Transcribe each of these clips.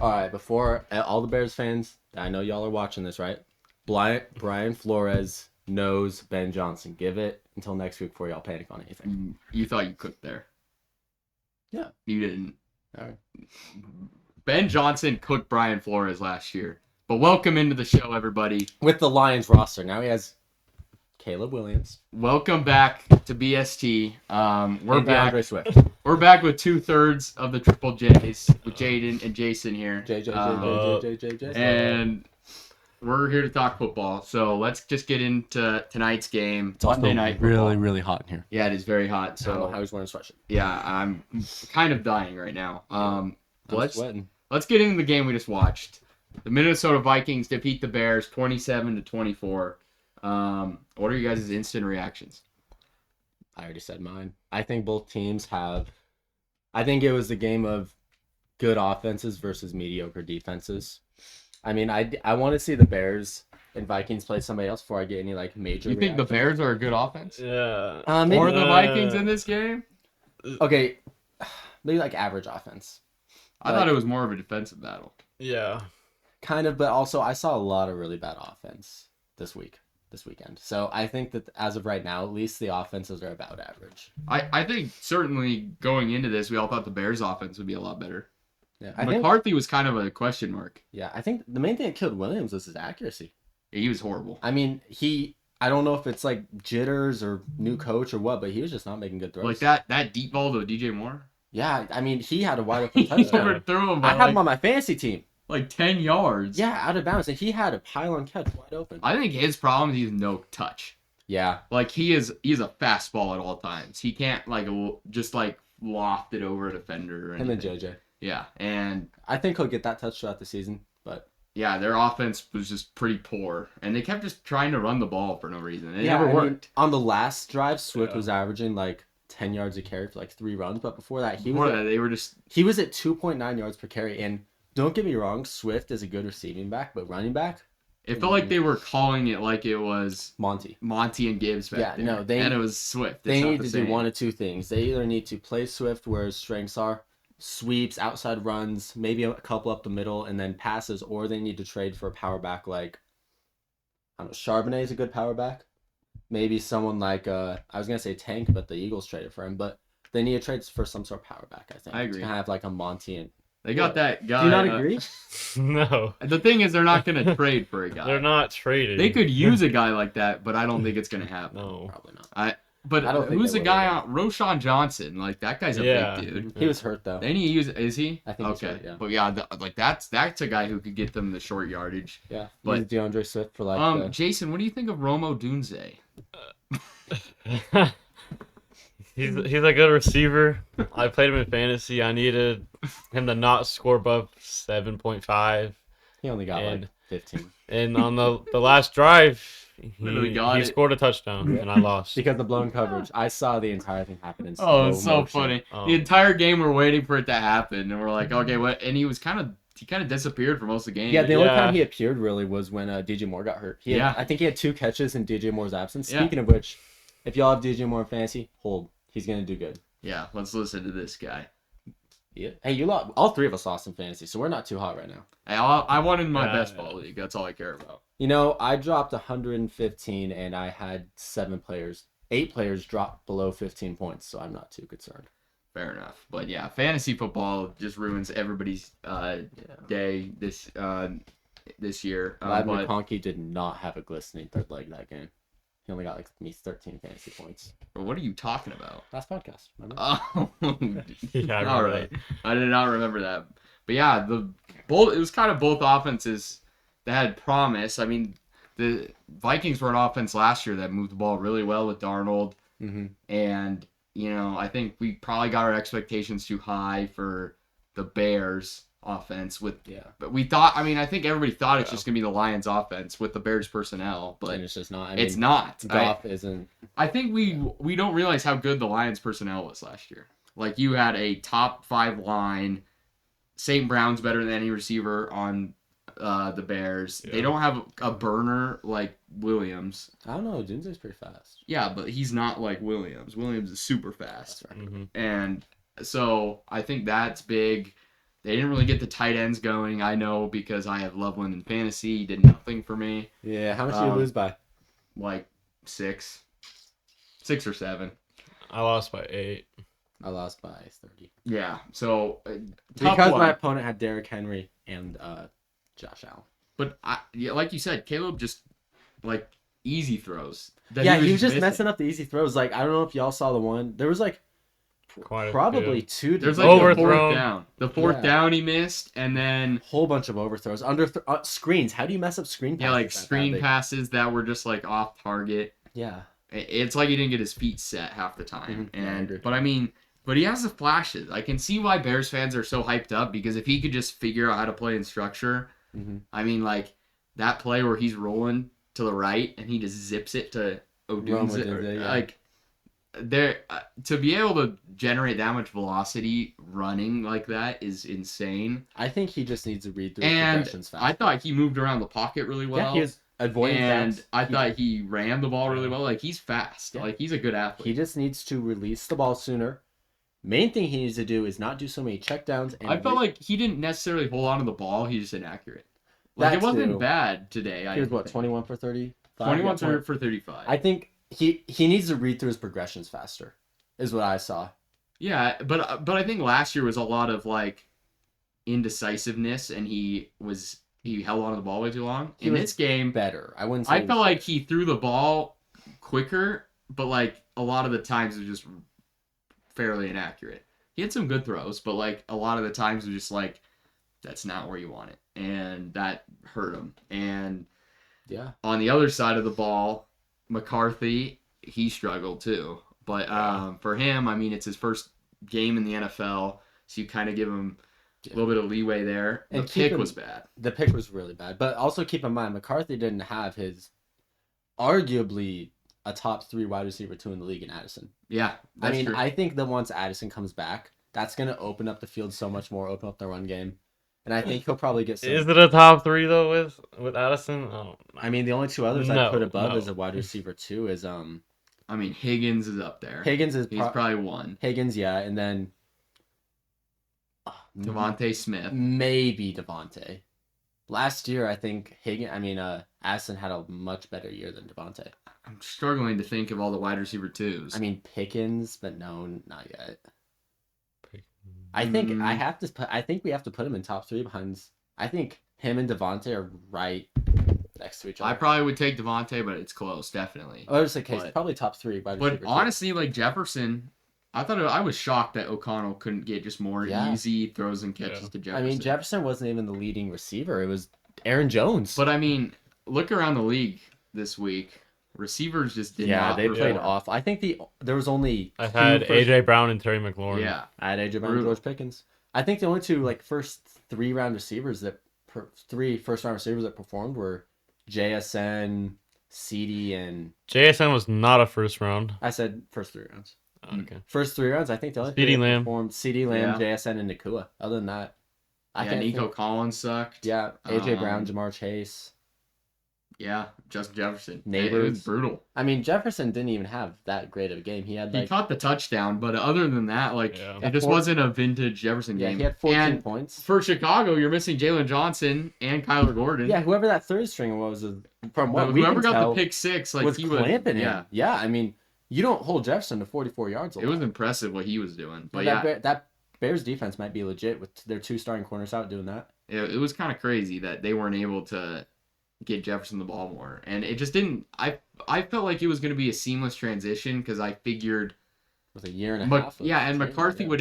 All right, before all the Bears fans, I know y'all are watching this, right? Brian Flores knows Ben Johnson. Give it until next week before y'all panic on anything. You thought you cooked there. Yeah. You didn't. All right. Ben Johnson cooked Brian Flores last year. But welcome into the show, everybody. With the Lions roster, now he has Caleb Williams. Welcome back to BST. We're and back. DeAndre Swift. We're back with 2/3 of the Triple J's with Jaden and Jason here. JJ. And we're here to talk football. So let's just get into tonight's game. It's also Monday night football. really hot in here. Yeah, it is very hot. So I don't know So how he's wearing a sweatshirt. yeah, I'm kind of dying right now. I'm sweating. Let's get into the game we just watched. The Minnesota Vikings defeat the Bears 27-24. What are you guys' instant reactions? I already said mine. I think both teams have. I think it was the game of good offenses versus mediocre defenses. I mean, I want to see the Bears and Vikings play somebody else before I get any major. You think the Bears are a good offense? Yeah. Or the Vikings in this game? Okay, maybe average offense. I thought it was more of a defensive battle. Yeah. Kind of, but also I saw a lot of really bad offense this weekend. So I think that as of right now, at least the offenses are about average. I think certainly going into this, we all thought the Bears offense would be a lot better. Yeah, McCarthy was kind of a question mark. Yeah, I think the main thing that killed Williams was his accuracy. He was horrible. I mean, I don't know if it's jitters or new coach or what, but he was just not making good throws. Like that deep ball to DJ Moore? Yeah, I mean, he had a wide open He touchdown. overthrew him I by have him on my fantasy team. 10 yards. Yeah, out of bounds, and he had a pylon catch wide open. I think his problem is he's no touch. Yeah. He's a fastball at all times. He can't just loft it over a defender or anything. Him and JJ. Yeah, and I think he'll get that touch throughout the season, but yeah, their offense was just pretty poor, and they kept just trying to run the ball for no reason. It never worked. On the last drive, Swift was averaging 10 yards a carry for 3 runs, but before that, he was at 2.9 yards per carry. And don't get me wrong, Swift is a good receiving back, but running back, it felt like they were calling it like it was Monty and Gibbs back there. and it was Swift. They need to do one of two things. They either need to play Swift where his strengths are, sweeps, outside runs, maybe a couple up the middle, and then passes, or they need to trade for a power back I don't know, Charbonnet is a good power back. Maybe someone I was going to say Tank, but the Eagles traded for him, but they need to trade for some sort of power back, I think. I agree. To have a Monty and... They got that guy. Do you not agree? No. The thing is, they're not going to trade for a guy. They're not traded. They could use a guy like that, but I don't think it's going to happen. No. Probably not. But I don't think who's they the guy would. on Roshan Johnson? That guy's a big dude. He was hurt, though. Is he? I think okay. he's hurt, yeah. But yeah, that's a guy who could get them the short yardage. Yeah. But He's DeAndre Swift for Jason, what do you think of Romo Dunze? He's a good receiver. I played him in fantasy. I needed him to not score above 7.5. He only got 15. And on the last drive, Literally he scored a touchdown, and I lost. Because of the blown coverage. I saw the entire thing happen in Oh, it's so motion. funny. The entire game we're waiting for it to happen, and we're like, okay, what? And he kind of disappeared for most of the game. Yeah, the only time he appeared really was when DJ Moore got hurt. I think he had 2 catches in DJ Moore's absence. Speaking of which, if y'all have DJ Moore in fantasy, hold. He's going to do good. Yeah, let's listen to this guy. Yeah. Hey, all 3 of us lost in fantasy, so we're not too hot right now. Hey, I won in my best ball league. That's all I care about. I dropped 115, and I had 8 players drop below 15 points, so I'm not too concerned. Fair enough. But yeah, fantasy football just ruins everybody's day this year. Vlad McConkey did not have a glistening third leg that game. He only got 13 fantasy points. What are you talking about? Last podcast, remember? Oh, yeah, all right. I did not remember that. But yeah, it was kind of both offenses that had promise. I mean, the Vikings were an offense last year that moved the ball really well with Darnold. Mm-hmm. And, I think we probably got our expectations too high for the Bears offense but we thought, I think everybody thought it's just going to be the Lions offense with the Bears personnel, but and it's just not. It's not. Goff isn't. I think we don't realize how good the Lions personnel was last year. You had a top 5 line. St. Brown's better than any receiver on the Bears. Yeah. They don't have a burner like Williams. I don't know. Dunze's pretty fast. Yeah, but he's not like Williams. Williams is super fast. That's right. Mm-hmm. And so I think that's big. They didn't really get the tight ends going. I know because I have Loveland in fantasy. He did nothing for me. Yeah, how much did you lose by? Like 6 or 7. I lost by 8. I lost by 30. Yeah. So Because one. my opponent had Derrick Henry and Josh Allen. But yeah, like you said, Caleb just like easy throws. Yeah, he was just messing up the easy throws. Like, I don't know if y'all saw the one. There was like probably two. There's like the fourth down. The fourth down he missed, and then whole bunch of overthrows under screens. How do you mess up screen passes? Yeah, like screen passes that were just like off target. Yeah, it's like he didn't get his feet set half the time. Mm-hmm. But he has the flashes. I can see why Bears fans are so hyped up because if he could just figure out how to play in structure, I mean, like that play where he's rolling to the right and he just zips it to Odunze, like there to be able to generate that much velocity running like that is insane. I think he just needs to read through progressions fast. I thought he moved around the pocket really well. Yeah, he was avoiding and I thought he ran the ball really well. Like he's fast. Yeah. Like he's a good athlete. He just needs to release the ball sooner. Main thing he needs to do is not do so many checkdowns. I felt like he didn't necessarily hold on to the ball. He's just inaccurate. Like it wasn't bad today. He was what, 21 for 30? 21 for 35. I think he needs to read through his progressions faster, is what I saw. Yeah, but I think last year was a lot of like indecisiveness, and he held on to the ball way too long. In this game, better. I wouldn't say I felt like he threw the ball quicker, but like a lot of the times it was just fairly inaccurate. He had some good throws, but like a lot of the times it was just like that's not where you want it, and that hurt him. And yeah, on the other side of the ball, McCarthy, he struggled too. But for him, I mean, it's his first game in the NFL, so you kind of give him a little bit of leeway there. The pick was bad. The pick was really bad. But also keep in mind, McCarthy didn't have his arguably a top 3 wide receiver 2 in the league in Addison. Yeah, I mean, true. I think that once Addison comes back, that's going to open up the field so much more, open up the run game. And I think he'll probably get some... Is it a top 3 though with Addison? Oh. I mean, the only 2 others I put above as a wide receiver 2 is I mean, Higgins is up there. He's probably 1. Higgins, yeah, and then Devontae Smith. Maybe Devontae. Last year, I think Addison had a much better year than Devontae. I'm struggling to think of all the wide receiver 2s. I mean, Pickens, but no, not yet. I think we have to put him in top 3 behind. I think him and Devontae are right next to each other. I probably would take Devontae, but it's close, definitely. Oh, it's okay. It's probably top 3. But honestly, like Jefferson, I was shocked that O'Connell couldn't get just more easy throws and catches to Jefferson. I mean, Jefferson wasn't even the leading receiver. It was Aaron Jones. But I mean, look around the league this week. Receivers just did not. Yeah, they played off. I think there was only. I had AJ Brown and Terry McLaurin. Yeah, I had AJ Brown and George Pickens. I think the only 2 first 3 round receivers that 3 first round receivers that performed were JSN, CD, and JSN was not a first round. I said first 3 rounds. Oh, okay. First 3 rounds, I think the only CD Lamb performed CD Lamb, JSN, and Nakua. Other than that, Nico Collins sucked. Yeah, AJ Brown, Jamar Chase. Yeah, Justin Jefferson. Neighbors. It was brutal. I mean, Jefferson didn't even have that great of a game. He caught the touchdown, but other than that, it just wasn't a vintage Jefferson game. He had 14 points. For Chicago, you're missing Jalen Johnson and Kyler Gordon. Yeah, whoever that third stringer was, from what we whoever can got tell, the pick 6, was he clamping him. Yeah, I mean, you don't hold Jefferson to 44 yards. It was impressive what he was doing. But that Bears defense might be legit with their 2 starting corners out doing that. It was kind of crazy that they weren't able to get Jefferson the ball more, and it just didn't. I felt like it was going to be a seamless transition because I figured with a year and a half. And McCarthy would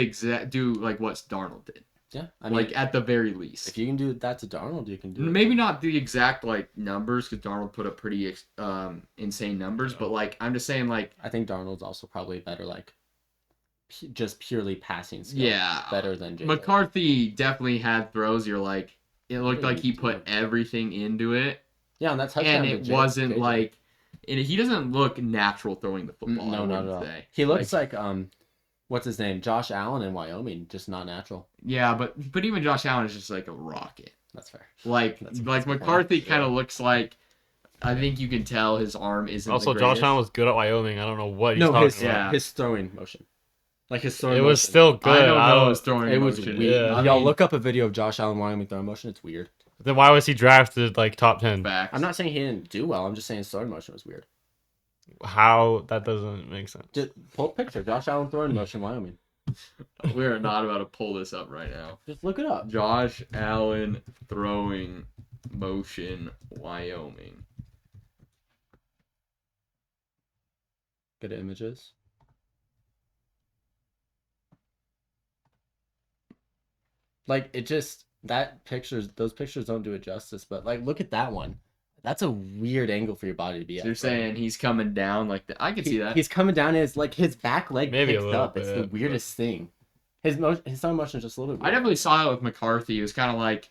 do like what Darnold did. Yeah, I mean, at the very least, if you can do that to Darnold, you can do it. Maybe not the exact numbers because Darnold put up pretty insane numbers, but I'm just saying I think Darnold's also probably better just purely passing skill. Yeah, better than J. McCarthy definitely had throws. You're it looked like he put everything into it. Yeah, and that's touchdown. And it wasn't he doesn't look natural throwing the football. No, not at all. He looks like what's his name? Josh Allen in Wyoming, just not natural. Yeah, but even Josh Allen is just like a rocket. That's fair. That's McCarthy kind of looks like. I think you can tell his arm isn't. Also, Josh Allen was good at Wyoming. I don't know what he's talking about. His throwing motion. Like his throwing It was motion. still good. I don't know his throwing It was motion. weird. Yeah. Y'all look up a video of Josh Allen Wyoming throwing motion. It's weird. Then why was he drafted like top 10? Facts. I'm not saying he didn't do well. I'm just saying his throwing motion was weird. How? That doesn't make sense. Just pull a picture. Josh Allen throwing motion Wyoming. We are not about to pull this up right now. Just look it up. Josh Allen throwing motion Wyoming. Good images. Like it just those pictures don't do it justice. But like, look at that one. That's a weird angle for your body to be So at. you're saying he's coming down like that? I can see that. He's coming down. His back leg Maybe a picks little up. It's the bit, weirdest thing. His throwing motion is just a little bit I weird. definitely saw that with McCarthy. It was kind of like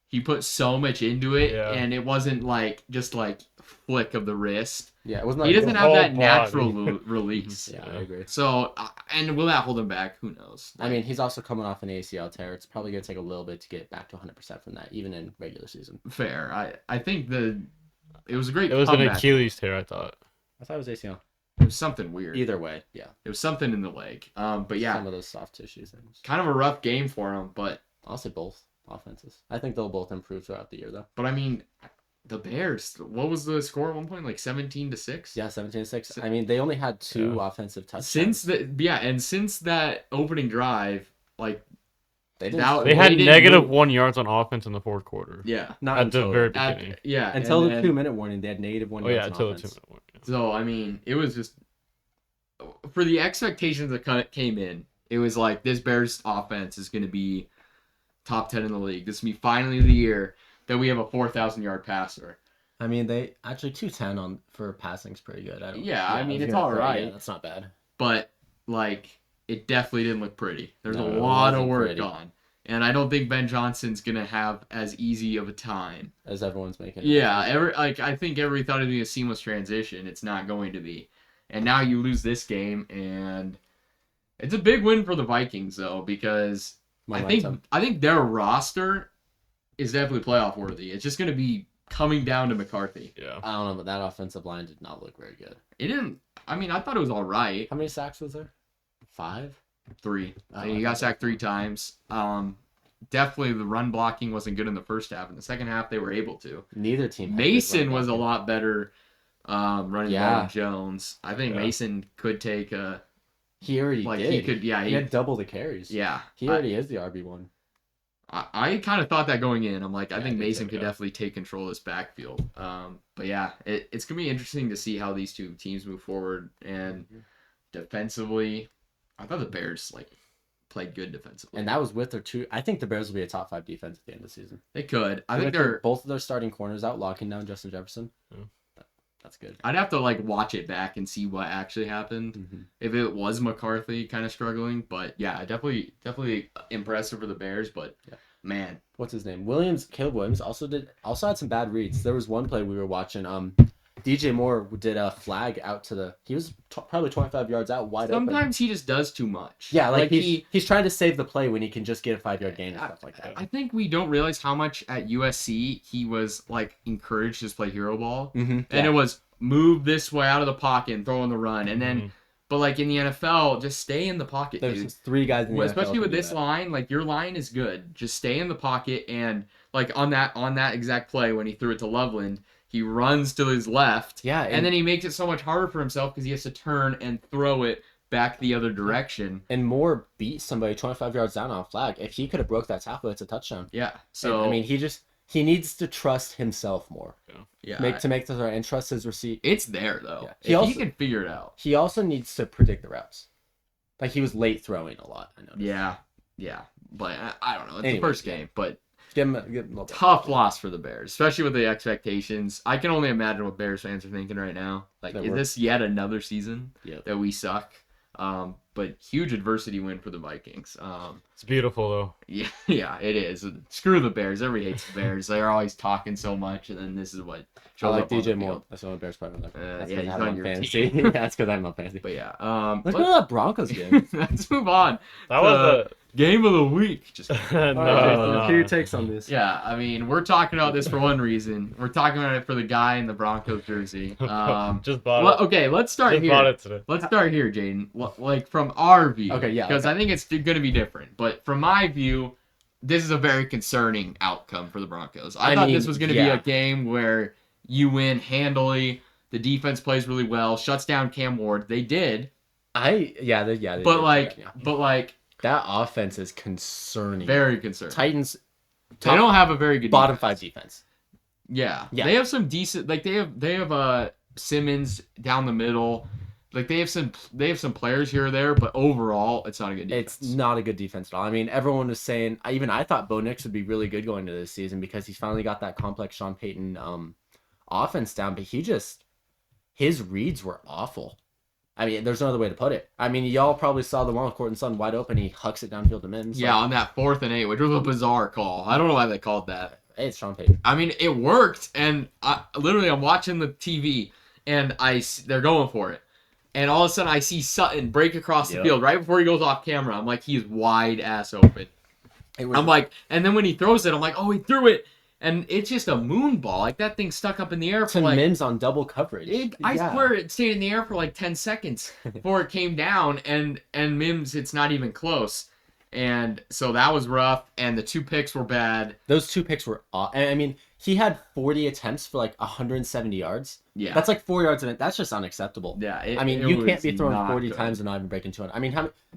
he put so much into it, Yeah. and it wasn't like just like flick of the wrist. Yeah, it wasn't. He Like doesn't whole have that body. natural release. Yeah, I agree. So, and will that hold him back? Who knows? I mean, he's also coming off an ACL tear. It's probably gonna take a little bit to get back to 100% from that, even in regular season. fair. I think it was a great. It was an comeback. Achilles tear, I thought. I thought it was ACL. It was something weird. Either way, yeah. It was something in the leg. But yeah, Some of those soft tissue things. kind of a rough game for him. But I'll say both offenses. I think they'll both improve throughout the year, though. I mean, the Bears. What was the score at one point? Like 17-6. Yeah, 17-6. I mean, they only had two offensive touchdowns. Since that opening drive, like they didn't. that- They had didn't negative move. 1 yards on offense in the fourth quarter. yeah, not At the until very At- beginning. yeah, until and the then- 2-minute warning. They had negative 1 Oh, yeah, yards until on the offense. 2-minute warning. So I mean, it was just for the expectations that came in. It was like this Bears offense is going to be top 10 in the league. This is gonna be finally the year that we have a 4,000-yard passer. I mean, they actually 210 for passing's pretty good. I mean, was it's gonna all say, right. Yeah, that's not bad. But like, it definitely didn't look pretty. There's No, a it lot of wasn't work pretty. on, and I don't think Ben Johnson's gonna have as easy of a time. As everyone's making. Yeah, I think everybody thought it'd be a seamless transition. It's not going to be, and now you lose this game, and it's a big win for the Vikings though, because Momentum. I think their roster is definitely playoff worthy. It's just gonna be coming down to McCarthy. Yeah. I don't know, but that offensive line did not look very good. It didn't. I mean, I thought it was all right. How many sacks was there? 5? 3. Oh, He I got thought sacked 3 times. Definitely the run blocking wasn't good in the first half. In the second half, they were able to. Neither team. had good Mason run was a blocking. lot better running Yeah. ball than Jones. I think Yeah. Mason could take a He already like did. he could. Yeah, He had double the carries. yeah. He already is the RB1. I kind of thought that going in. I'm like, I Yeah, think I did Mason too, could yeah. definitely take control of this backfield. But yeah, it's gonna be interesting to see how these two teams move forward. And defensively, I thought the Bears like played good defensively. And that was with their two. I think the Bears will be a top 5 defense at the end of the season. They could. I think With they're. both of their starting corners out, locking down Justin Jefferson. Yeah. That's good. I'd have to like watch it back and see what actually happened. Mm-hmm. If it was McCarthy kind of struggling, but yeah, definitely impressive for the Bears. But Yeah. man, What's his name? Caleb Williams also had some bad reads. There was one play we were watching. DJ Moore did a flag out to the. He was probably 25 yards out, wide open. sometimes he just does too much. Yeah, like he's trying to save the play when he can just get a 5-yard gain and stuff like that. I think we don't realize how much at USC he was like encouraged to just play hero ball, Mm-hmm. and it was move this way out of the pocket and throw on the run, and then. Mhm. But like in the NFL, just stay in the pocket, There's dude. just 3 guys in the NFL Especially who with do this that. line, like your line is good. Just stay in the pocket and like on that exact play when he threw it to Loveland, he runs to his left. Yeah, And then he makes it so much harder for himself because he has to turn and throw it back the other direction. and Moore beat somebody 25 yards down on a flag. If he could have broke that tackle, it's a touchdown. Yeah. So I mean, he needs to trust himself more. yeah, Make the throw and trust his receipt. it's there though. Yeah. If he can figure it out. He also needs to predict the routes. Like he was late throwing a lot. I noticed. Yeah. But I don't know. It's the Anyways, first yeah. game, but Give him a little bit. tough loss for the Bears, especially with the expectations. I can only imagine what Bears fans are thinking right now. Like, That is we're- this yet another season Yep. that we suck? But huge adversity win for the Vikings. It's beautiful though. Yeah, it is. Screw the Bears. Everybody hates the Bears. They're always talking so much, and then this is what I shows like up on the DJ Moore. field. That's the only Bears player on there. That's yeah, 'cause he's I have on him your fantasy. team. That's because I have him on fantasy. But yeah, Let's go to that Broncos game. let's move on. That was Game of the week. Just kidding. No, All right, Jason, no. what are your takes on this? Yeah, I mean, we're talking about this for one reason. We're talking about it for the guy in the Broncos jersey. Just bought it. Okay, let's start Just here. bought it today. Let's start here, Jaden. Like from our view. Okay, yeah, Because okay. I think it's going to be different. But from my view, this is a very concerning outcome for the Broncos. I thought mean, this was going to be yeah. a game where you win handily. The defense plays really well, shuts down Cam Ward. They did. They But did, like, yeah. but like, That offense is concerning. very concerning. Titans They don't have a very good bottom defense. 5 defense. Yeah. Yeah. They have some decent. Like they have Simmons down the middle. Like they have some players here or there, but overall, it's not a good defense. It's not a good defense at all. I mean, everyone was saying, even I thought Bo Nix would be really good going into this season because he's finally got that complex Sean Payton offense down, but his reads were awful. I mean, there's no other way to put it. I mean, y'all probably saw the one with Courtland Sutton wide open. He hucks it downfield to Mims. Yeah, on that 4th and 8, which was a bizarre call. I don't know why they called that. Hey, it's Sean Payton. I mean, it worked, and I'm watching the TV, and they're going for it. And all of a sudden, I see Sutton break across the Yep. field right before he goes off camera. I'm like, he's wide ass open. I'm like, and then when he throws it, I'm like, oh, he threw it. And it's just a moon ball. Like, that thing stuck up in the air for to like... Mims on double coverage. I Yeah. swear it stayed in the air for like 10 seconds before it came down. And Mims, it's not even close. And so that was rough. And the 2 picks were bad. Those 2 picks were I mean, he had 40 attempts for like 170 yards. Yeah. That's like 4 yards of it. That's just unacceptable. Yeah. I mean, you can't be throwing not 40 good. times and not even breaking 200. I mean,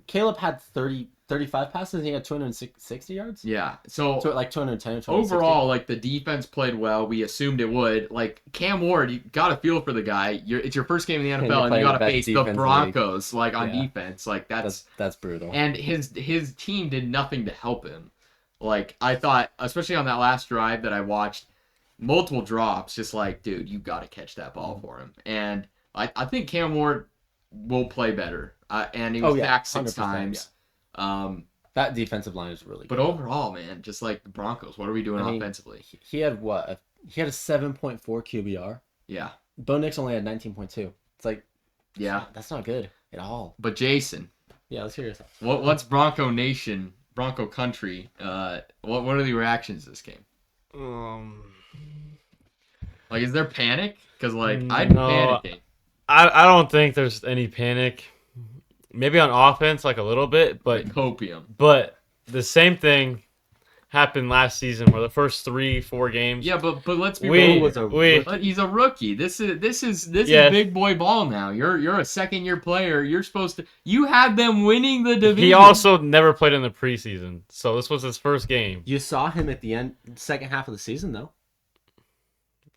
Caleb had 35 passes and he had 260 yards? Yeah. So Like 210 or 260. overall, like the defense played well. We assumed it would. Like Cam Ward, you got to feel for the guy. It's your first game in the you're NFL, and you playing got the to best face the defense in the league. Broncos like on Yeah. defense. Like that's That's brutal. and his team did nothing to help him. Like I thought, especially on that last drive that I watched, multiple drops. Just like, dude, you got to catch that ball for him. And I think Cam Ward will play better. And he was sacked 6 100%, times. That defensive line is really good. But overall, man, just like the Broncos, what are we doing I mean, offensively? He had what? He had a 7.4 QBR. Yeah. Bo Nix only had 19.2. It's like, Yeah. that's not good at all. But Jason, Yeah, let's hear your thoughts. what's Bronco Nation, Bronco Country? What are the reactions to this game? Like, is there panic? Because like I'd be No. panicking. I don't think there's any panic. Maybe on offense, like a little bit, but Like copium. the same thing happened last season, where the first 3-4 games. Yeah, but let's be We- real. But he's a rookie. This is Yes. big boy ball now. You're a 2nd-year player. You're supposed to. You had them winning the division. He also never played in the preseason, so this was his first game. You saw him at the second half of the season, though.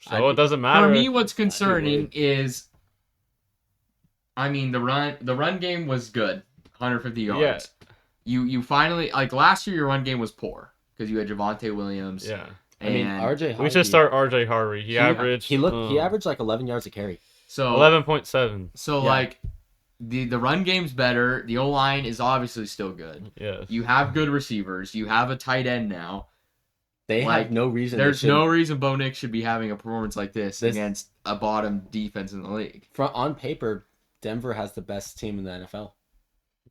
So it doesn't matter. For me, what's concerning is, I mean, the run game was good, 150 yards. Yeah. You finally, like last year, your run game was poor because you had Javonte Williams. Yeah. I mean, And RJ. We Harvey, should start RJ Harvey. He averaged. He averaged like 11 yards a carry. so 11.7. So Yeah. like, the run game's better. The O line is obviously still good. Yes. You have good receivers. You have a tight end now. They Like, have no reason. There's no reason Bo Nix should be having a performance like this This- against a bottom defense in the league. On paper, Denver has the best team in the NFL.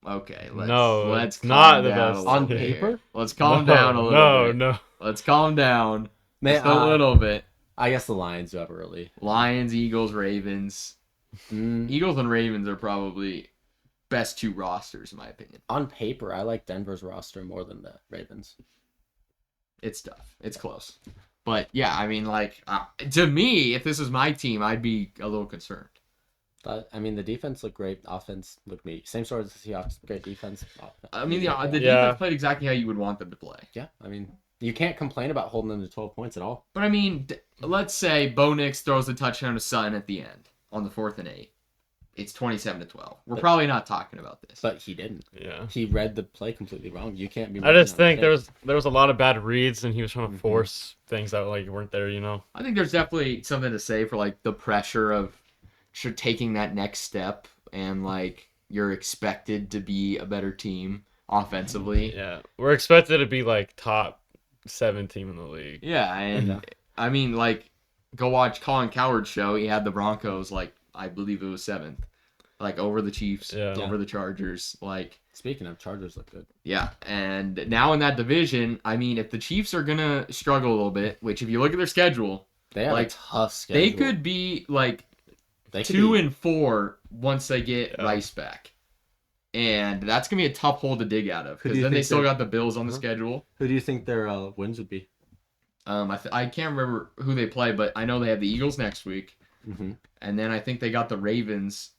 Okay, No, let's it's not calm the down best. a little On bit paper? here. Let's calm down a little No, bit. no. Let's calm down Man, just a little bit. I guess the Lions do have early. Lions, Eagles, Ravens. Mm, Eagles and Ravens are probably best 2 rosters in my opinion. on paper, I like Denver's roster more than the Ravens. It's tough. It's close. But yeah, I mean, like to me, if this was my team, I'd be a little concerned. But I mean, the defense looked great. Offense looked me. Same sort as the Seahawks. Great defense. I mean, the Yeah. defense played exactly how you would want them to play. Yeah, I mean, you can't complain about holding them to 12 points at all. But I mean, let's say Bo Nix throws the touchdown to Sutton at the end on the 4th and 8. It's 27-12. We're probably not talking about this. But he didn't. Yeah. He read the play completely wrong. You can't be. I just making that think mistake. there was a lot of bad reads, and he was trying to Mhm. force things that like weren't there. You know. I think there's definitely something to say for like the pressure of taking that next step, and like you're expected to be a better team offensively. Yeah, we're expected to be like top 7 team in the league. Yeah, and Yeah. I mean, like, go watch Colin Cowherd's show. He had the Broncos, like, I believe it was 7th, like over the Chiefs, Yeah. over the Chargers. Like, Speaking of, Chargers look good. Yeah, and now in that division, I mean, if the Chiefs are gonna struggle a little bit, which if you look at their schedule, They have like, a tough schedule. they could be like They could 2-4 once they get Yeah. Rice back, and that's gonna be a tough hole to dig out of Who do because you then they think still they're- got the Bills on the Uh-huh. schedule. Who do you think their wins would be? I can't remember who they play, but I know they have the Eagles next week, Mm-hmm. and then I think they got the Ravens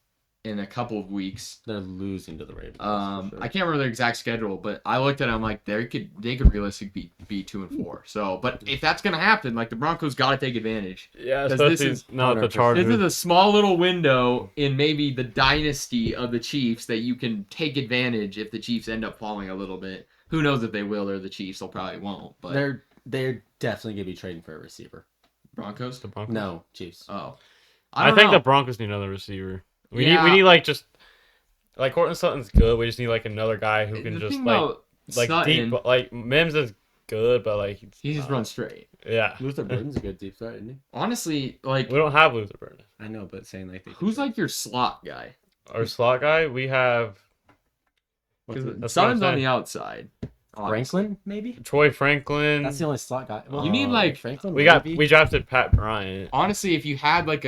in a couple of weeks. They're losing to the Ravens. that's for sure. I can't remember their exact schedule, but I looked at it, I'm like, they could realistically be 2-4. So, but if that's gonna happen, like the Broncos got to take advantage. Yeah, 'Cause this especially is- not the 100%. Chargers. This is a small little window in maybe the dynasty of the Chiefs that you can take advantage if the Chiefs end up falling a little bit. Who knows if they will or the Chiefs? They'll probably won't. But They're definitely gonna be trading for a receiver. Broncos? The Broncos. No, Chiefs. Oh, I don't think know. the Broncos need another receiver. We Yeah. need like just like Cortland Sutton's good. We just need like another guy who can The just thing like about Sutton, deep. Like Mims is good, but like he just runs straight. Yeah, Luther Burden's a good deep threat, isn't he? Honestly, like we don't have Luther Burden. I know, but saying like they could who's trade. like your slot guy? Our slot guy, we have What's it? That's what I'm Sutton's on saying. the outside. obviously. Franklin maybe? Troy Franklin. That's the only slot guy. You need, like- Franklin. we got maybe? we drafted Pat Bryant. Honestly, if you had like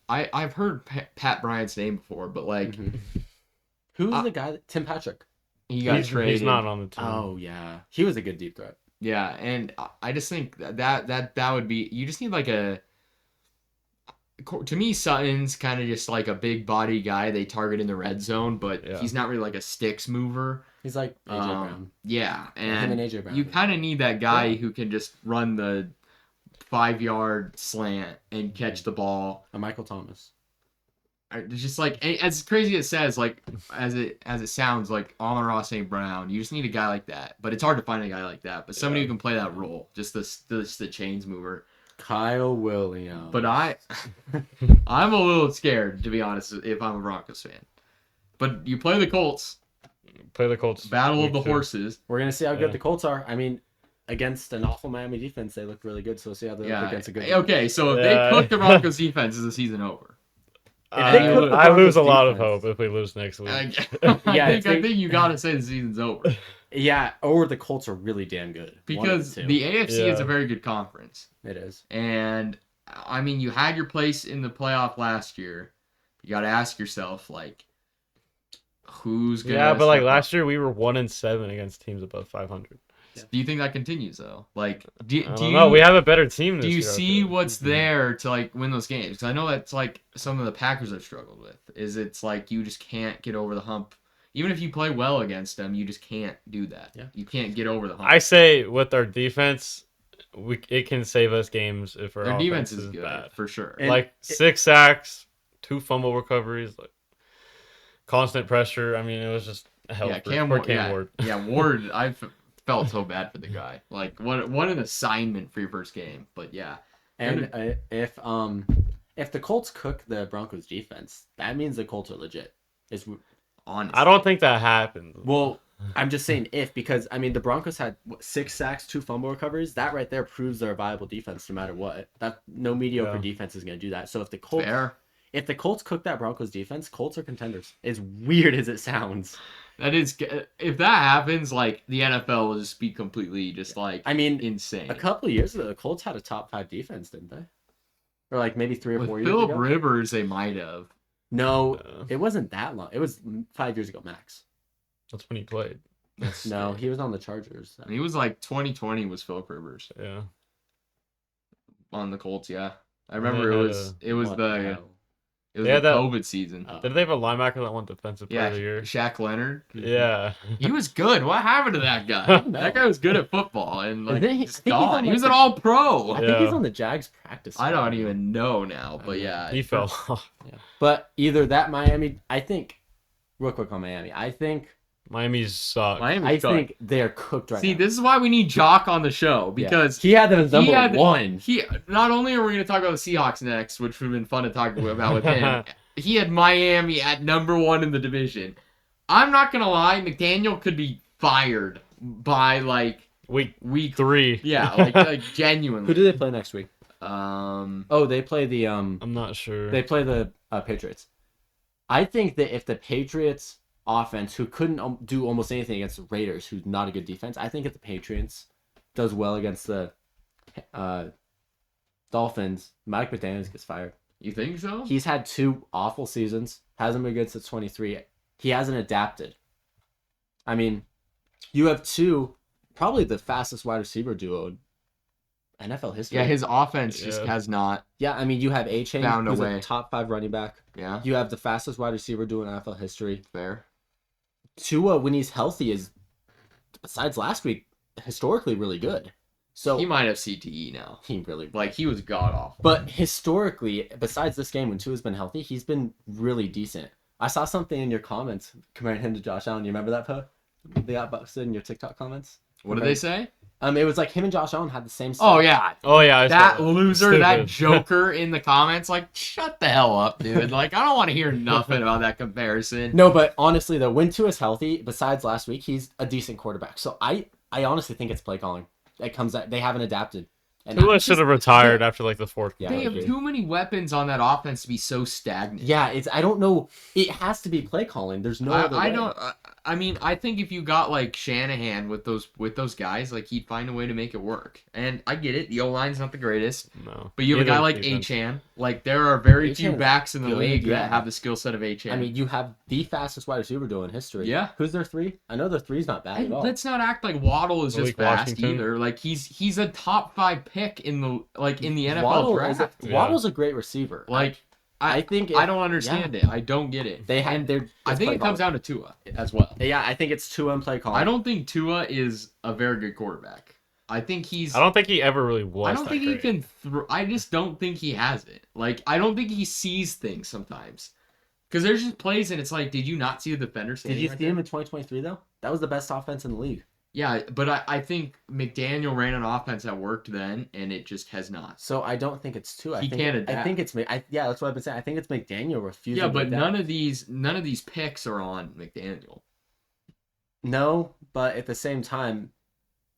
I've heard Pat Bryant's name before, but like Mhm. Who's Uh, the guy? Tim Patrick. he got traded. He's not on the team. Oh yeah, he was a good deep threat. Yeah, and I just think that would be, you just need like to me Sutton's kind of just like a big body guy they target in the red zone, but Yeah. he's not really like a sticks mover. He's like AJ Brown. Yeah, Him and and AJ Brown. you kind of need that guy Yeah. who can just run the 5-yard slant and catch the ball. Michael Thomas. It's just like, as crazy as it says, like as it sounds, like Amon-Ra St. Brown. You just need a guy like that, but it's hard to find a guy like that. But somebody Yeah. who can play that role, just the chains mover. Kyle Williams. But I'm a little scared, to be honest, if I'm a Broncos fan. But you play the Colts, Play the Colts. battle of the week 2. horses. we're gonna see how Yeah. good the Colts are. I mean, against an awful Miami defense, they look really good. So we'll see how they look Yeah. against a good. Okay, so if Yeah. they cook the Broncos defense, is the season over? I, they cook the I lose Broncos a lot of defense- hope if we lose next week. Yeah, I if think they- you gotta say the season's over Yeah, or the Colts are really damn good. One of because two. the AFC is Yeah. a very good conference. it is. And I mean, you had your place in the playoff last year. You got to ask yourself, like, who's gonna? Yeah, but like step last year we were 1-7 against teams above 500. up? Do you think that continues though? Like, I do don't you know. We have a better team this do you year, I see feel. what's there to like win those games? Because I know that's like some of the Packers have struggled with. Is it's like you just can't get over the hump. Even if you play well against them, you just can't do that. Yeah. You can't get over the hump. I say with our defense, it can save us games if our Their defense offense is good bad. for sure. And- Like 6 sacks, 2 fumble recoveries, like constant pressure. I mean, it was just hell Yeah, for Cam for Ward. Cam Yeah, Ward. yeah, Ward. I felt so bad for the guy. Like, what an assignment for your first game. But yeah, And if the Colts cook the Broncos defense, that means the Colts are legit. Is honestly, I don't think that happened. well, I'm just saying if, because I mean the Broncos had 6 sacks, 2 fumble recoveries. That right there proves they're a viable defense no matter what. That no mediocre Yeah. defense is going to do that. So if the Colts fair. if the Colts cook that Broncos defense, Colts are contenders. As weird as it sounds. That is, if that happens, like the NFL will just be completely just like I mean, insane. a couple of years ago, the Colts had a top 5 defense, didn't they? Or like maybe 3 or With 4 years Philip ago. Rivers, they might have. No, Uh, it wasn't that long. It was 5 years ago max. That's when he played. No, he was on the Chargers. And he was like 2020 was Philip Rivers Yeah. on the Colts. Yeah, I And remember they it had was a- it was What the hell? it was They had the that- COVID season. Oh. Did they have a linebacker that won defensive player Yeah, of the year? Shaq Leonard. Yeah. He was good. What happened to that guy? No. That guy was good at football and like think he- just I think he's gone. on, He like, was an the- all pro. I think he's Yeah. on the Jags practice I squad. don't even know now, but yeah. He fell off. Yeah. But either that Miami, I think, real quick on Miami, I think Miami's suck. Miami think they're cooked right See, now. this is why we need Jock on the show Yeah. because he had them as number had- 1. he not only are we going to talk about the Seahawks next, which would have been fun to talk about with him. He had Miami at number 1 in the division. I'm not going to lie, McDaniel could be fired by like Week week 3. Yeah, like Who genuinely. do they play next week? Oh, They play the I'm not sure. Patriots. I think that if the Patriots offense who couldn't do almost anything against the Raiders, who's not a good defense. I think if the Patriots does well against the Dolphins, Mike McDaniels gets fired. You think so? He's had 2 awful seasons. Hasn't been good since 23. He hasn't adapted. I mean, you have 2, probably the fastest wide receiver duo in NFL history. Yeah, his offense just has not. Yeah, I mean, you have A-Chain, Found a who's way. a top 5 running back. Yeah, You have the fastest wide receiver duo in NFL history. fair. Tua, when he's healthy, is, besides last week, historically really good. So He might have CTE now. he really, Like, he was god awful. but historically, besides this game when Tua's been healthy, he's been really decent. I saw something in your comments comparing him to Josh Allen. You remember that, Po? They got busted in your TikTok comments. What did they say? It was like him and Josh Allen had the same. Oh, yeah. Oh yeah, I saw That loser, that Stupid. joker in the comments, like, shut the hell up, dude. Like, I don't want to hear nothing about that comparison. No, but honestly, though, when Tua's healthy, besides last week, he's a decent quarterback. So I honestly think it's play calling. It comes that they haven't adapted. And Tua should have retired after like the 4th. Yeah, They I have agree. too many weapons on that offense to be so stagnant. Yeah, I don't know. It has to be play calling. There's no other I way. don't. I mean, I think if you got like Shanahan with those guys, like he'd find a way to make it work. And I get it. The O line's not the greatest, No. but you have a Neither guy like defense. Achan. Like there are very few Achan's backs in the good, league yeah. that have the skill set of Achan. I mean, you have the fastest wide receiver duo in history. Yeah. Who's their 3? I know their 3's not bad And at all. let's not act like Waddle is just Malik fast Washington. either. Like he's a top 5 pick in the NFL Waddle draft. Waddle's a great receiver. Like I think I don't understand it. I don't get it. They had their. I think it comes down to Tua as well. Yeah, I think it's Tua and play calling. I don't think Tua is a very good quarterback. I think he's. I don't think he ever really was. I don't that think great. he can. I just don't think he has it. Like I don't think he sees things sometimes. Because there's just plays and it's like, did you not see the defender? Did you see him in 2023 though? That was the best offense in the league. Yeah, but I think McDaniel ran an offense that worked then, and it just has not. So I don't think it's Tua. He can't adapt. I think it's yeah, that's what I've been saying. I think it's McDaniel refusing. Yeah, to but adapt. none of these picks are on McDaniel. No, but at the same time,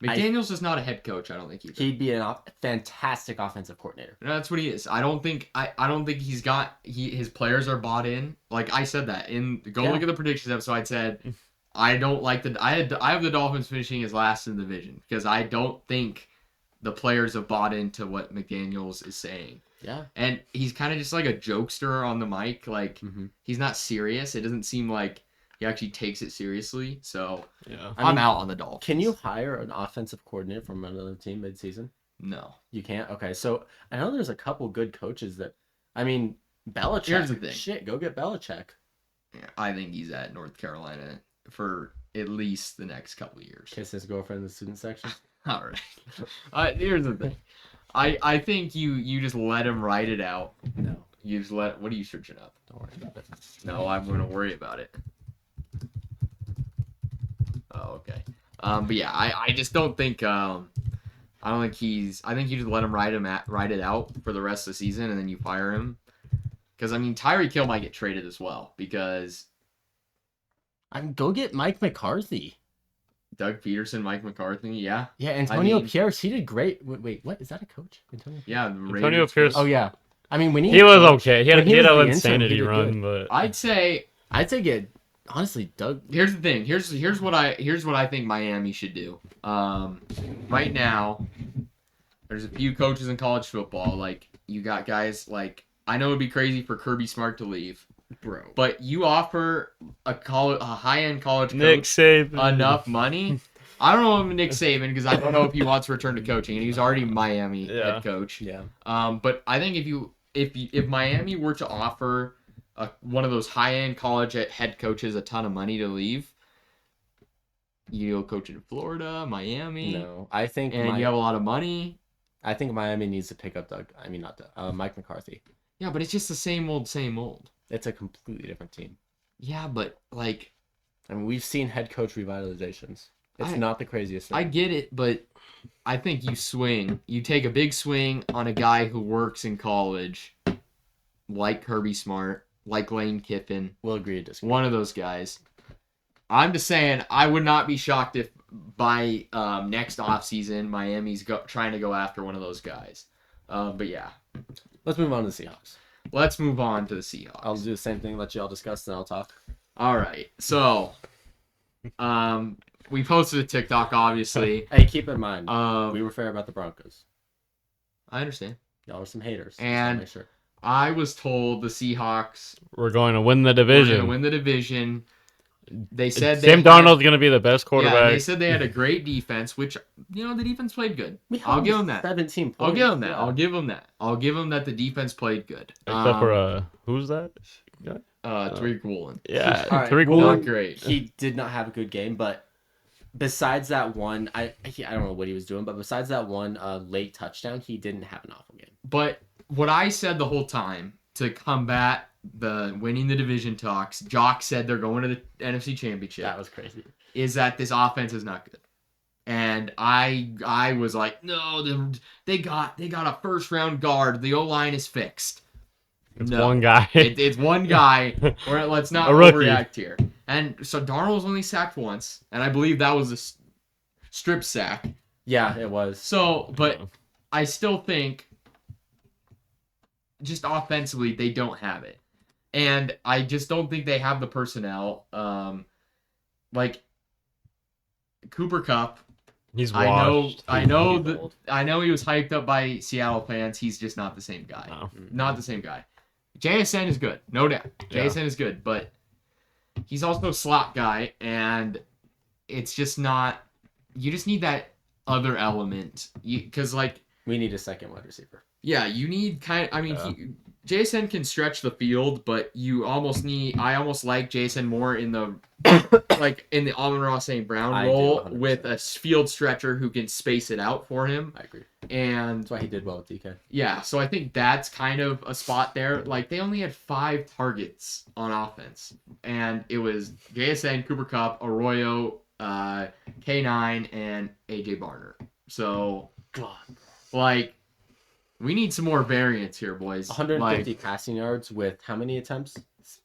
McDaniel's just not a head coach. I don't think either. he'd be a fantastic offensive coordinator. No, that's what he is. I don't think he's got his players are bought in. Like I said that look at the predictions episode. I said I don't like I have the Dolphins finishing as last in the division because I don't think the players have bought into what McDaniels is saying. Yeah. And he's kind of just like a jokester on the mic. Like he's not serious. It doesn't seem like he actually takes it seriously. So Yeah. I'm out on the Dolphins. Can you hire an offensive coordinator from another team mid-season? No. You can't? Okay, so I know there's a couple good coaches that, I mean, Belichick. Here's the thing. Shit, go get Belichick. I think he's at North Carolina for at least the next couple of years. Kiss his girlfriend in the student section. All right. Here's the thing. I think you just let him write it out. No, You just let. What are you searching up? don't worry about it. No, I'm gonna worry about it. Oh, okay. But yeah, I just don't think. I don't think he's. I think you just let him write it out for the rest of the season, and then you fire him. Because I mean, Tyreek Hill might get traded as well because Go get Mike McCarthy. Doug Peterson, Mike McCarthy, yeah, Yeah, Antonio mean- Pierce, he did great. Wait, what? Is that a coach? Antonio Pierce? yeah. Antonio Pierce. Oh, yeah. I mean, when He was okay. He had when he an was the intern, insanity he did run, good. but I'd say. I'd say get, honestly, Doug. Here's the thing. Here's what I think Miami should do. Right now, there's a few coaches in college football. Like you got guys like I know it'd be crazy for Kirby Smart to leave, Bro. but you offer a high end college Nick coach Saban. enough money. I don't know if Nick Saban because I don't know if he wants to return to coaching, and he's already Miami Yeah. head coach. Yeah. But I think if Miami were to offer one of those high end college head coaches a ton of money to leave, you go coach in Florida, Miami, No, I think and you have a lot of money. I think Miami needs to pick up Mike McCarthy. Yeah, but it's just the same old, same old. It's a completely different team. Yeah, but like I mean, we've seen head coach revitalizations. It's I- not the craziest thing. I get it, but I think you take a big swing on a guy who works in college, like Kirby Smart, like Lane Kiffin, will agree to disagree. one of those guys. I'm just saying, I would not be shocked if by next offseason, Miami's trying to go after one of those guys. But yeah, Let's move on to the Seahawks. let's move on to the Seahawks. I'll do the same thing. Let you all discuss, then I'll talk. All right. So, we posted a TikTok, obviously. Hey, keep in mind, Um, we were fair about the Broncos. I understand. Y'all are some haters. And- make sure. I was told the Seahawks We're going to win the were division. going to win the division. They said Sam they had- Darnold's going to be the best Yeah, quarterback. they said they had a great defense, which the defense played good. I'll give them that. 17 points. I'll give them that. Yeah. I'll give them that. I'll give them that the defense played good. Except for who's that? Tariq Woolen. Yeah, All right, Tariq well, Woolen. Not great. He did not have a good game, but besides that one, I don't know what he was doing, but besides that one late touchdown, he didn't have an awful game. But what I said the whole time to combat the winning the division talks, Jock said they're going to the NFC Championship. That was crazy. Is that this offense is not good. And I was like, no, they got a first round guard. The O-line is fixed. It's No. one guy. It's one guy. Let's not A rookie. overreact here. And so Darnold was only sacked once, and I believe that was a strip sack. Yeah, it was. So, but I still think just offensively they don't have it, and I just don't think they have the personnel. Like Cooper Kupp. He's I washed. know He's old. I know he was hyped up by Seattle fans. He's just not the same guy. No. Not the same guy. JSN is good, no doubt. Yeah. JSN is good, but he's also a slot guy, and it's just not. You just need that other element, because We need a second wide receiver. yeah, you need kind. I mean, JSN can stretch the field, but you almost need. I almost like Jason more in the in the Amon-Ra St. Brown I do, role 100%. with a field stretcher who can space it out for him, I agree. and That's why he did well with DK. yeah, so I think that's kind of a spot there. Like, they only had 5 targets on offense, and it was JSN, Cooper Kupp, Arroyo, K9, and AJ Barner. So, we need some more variance here, boys. 150 passing yards with how many attempts?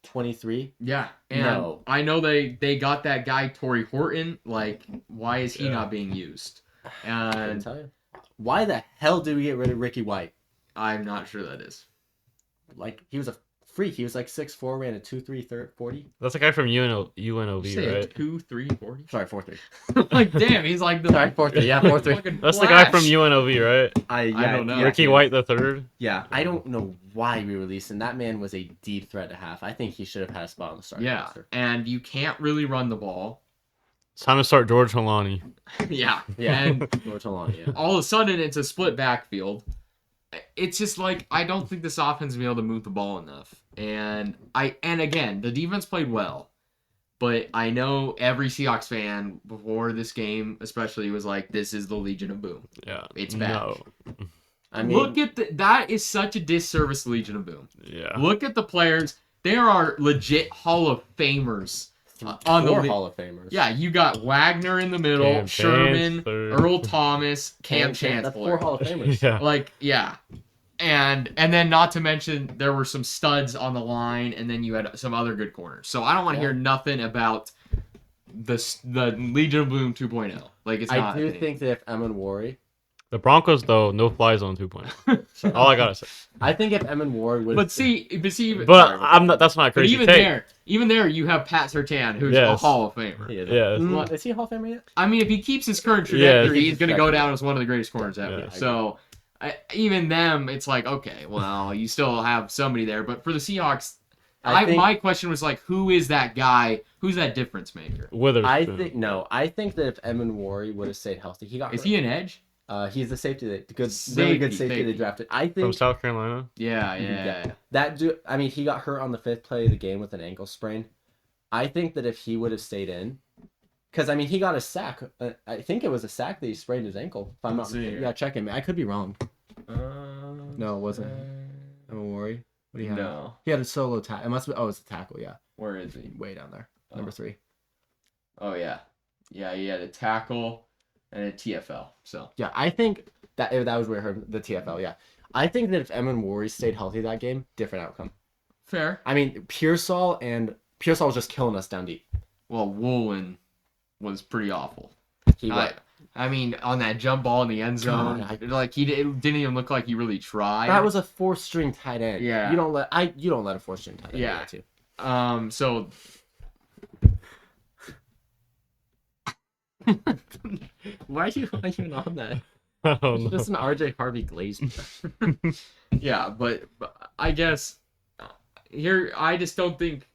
23. Yeah, and No. I know they got that guy, Torrey Horton. Why is he Yeah. not being used? I can And tell you. Why the hell did we get rid of Ricky White? I'm not sure that is. He was a freak. He was 6'4", ran a 2.3 40. That's the guy from UNLV, You say right? 2, 3, 40? Sorry, 4.3. Damn, he's like the Sorry, 4.3. Yeah, 4.3. fucking That's the guy from Flash. UNLV, right? I don't know. Yeah, Ricky he- White the third. Yeah, I don't know why we released him. That man was a deep threat to half. I think he should have had a spot on the starting Yeah, roster. and you can't really run the ball. It's time to start George Holani. Yeah, Yeah, and George Holani, yeah. all of a sudden it's a split backfield. It's just I don't think this offense will be able to move the ball enough. And again, the defense played well, but I know every Seahawks fan before this game, especially, was like, "This is the Legion of Boom." Yeah. It's back. No. I mean, Look at that is such a disservice to Legion of Boom. Yeah. Look at the players; there are legit Hall of Famers on the 4 league. Hall of Famers. Yeah, you got Wagner in the middle, Cam Sherman, Chancellor. Earl Thomas, Cam That's 4 Chancellor. Hall of Famers. Yeah. Yeah. And then not to mention there were some studs on the line, and then you had some other good corners. So I don't want to Yeah. hear nothing about the Legion of Boom 2.0. It's I not. do think that if Emin Wari, The Broncos, though, no fly zone 2.0. All I gotta say. I think if Emin Wari would, But see, But I'm not. That's not a but crazy take. even there, you have Pat Surtain, who's a Yes. Hall of Famer. he is. Yeah. Is he a Hall of Famer yet? I mean, if he keeps his current Yeah, trajectory, he's he's going to go respected. down as one of the greatest corners ever. Yeah. So, even them, it's okay, well, you still have somebody there. But for the Seahawks, I think- my question was who is that guy? Who's that difference maker? Witherspoon. I think that if Emin Wari would have stayed healthy, he got. Is hurt. he an edge? He's the safety really good safety they Safety. drafted. I From think South Carolina? Yeah. that dude. I mean, he got hurt on the 5th play of the game with an ankle sprain. I think that if he would have stayed in, because I mean, he got a sack. I think it was a sack that he sprained his ankle. If I'm not Let's see mistaken. here. Yeah, check him. I could be wrong. No, it wasn't. Emin Wari. What do you have? No. He had a solo tackle. It must be. Oh, it's a tackle. Yeah, Where is he? way down there. Oh. Number 3. Oh, yeah. Yeah, he had a tackle and a TFL. So, Yeah, I think that was where I heard the TFL. Yeah, I think that if Emin Wari stayed healthy that game, different outcome. fair. I mean, Pearsall was just killing us down deep. Well, Woolen was pretty awful. He was. I mean, on that jump ball in the end zone, God, he didn't even look like he really tried. That was a 4th string tight end. Yeah. You don't let a 4th string tight end do Yeah. that too. So Why are you even on that? I don't It's know. just an RJ Harvey glazed. Yeah, but I guess here I just don't think.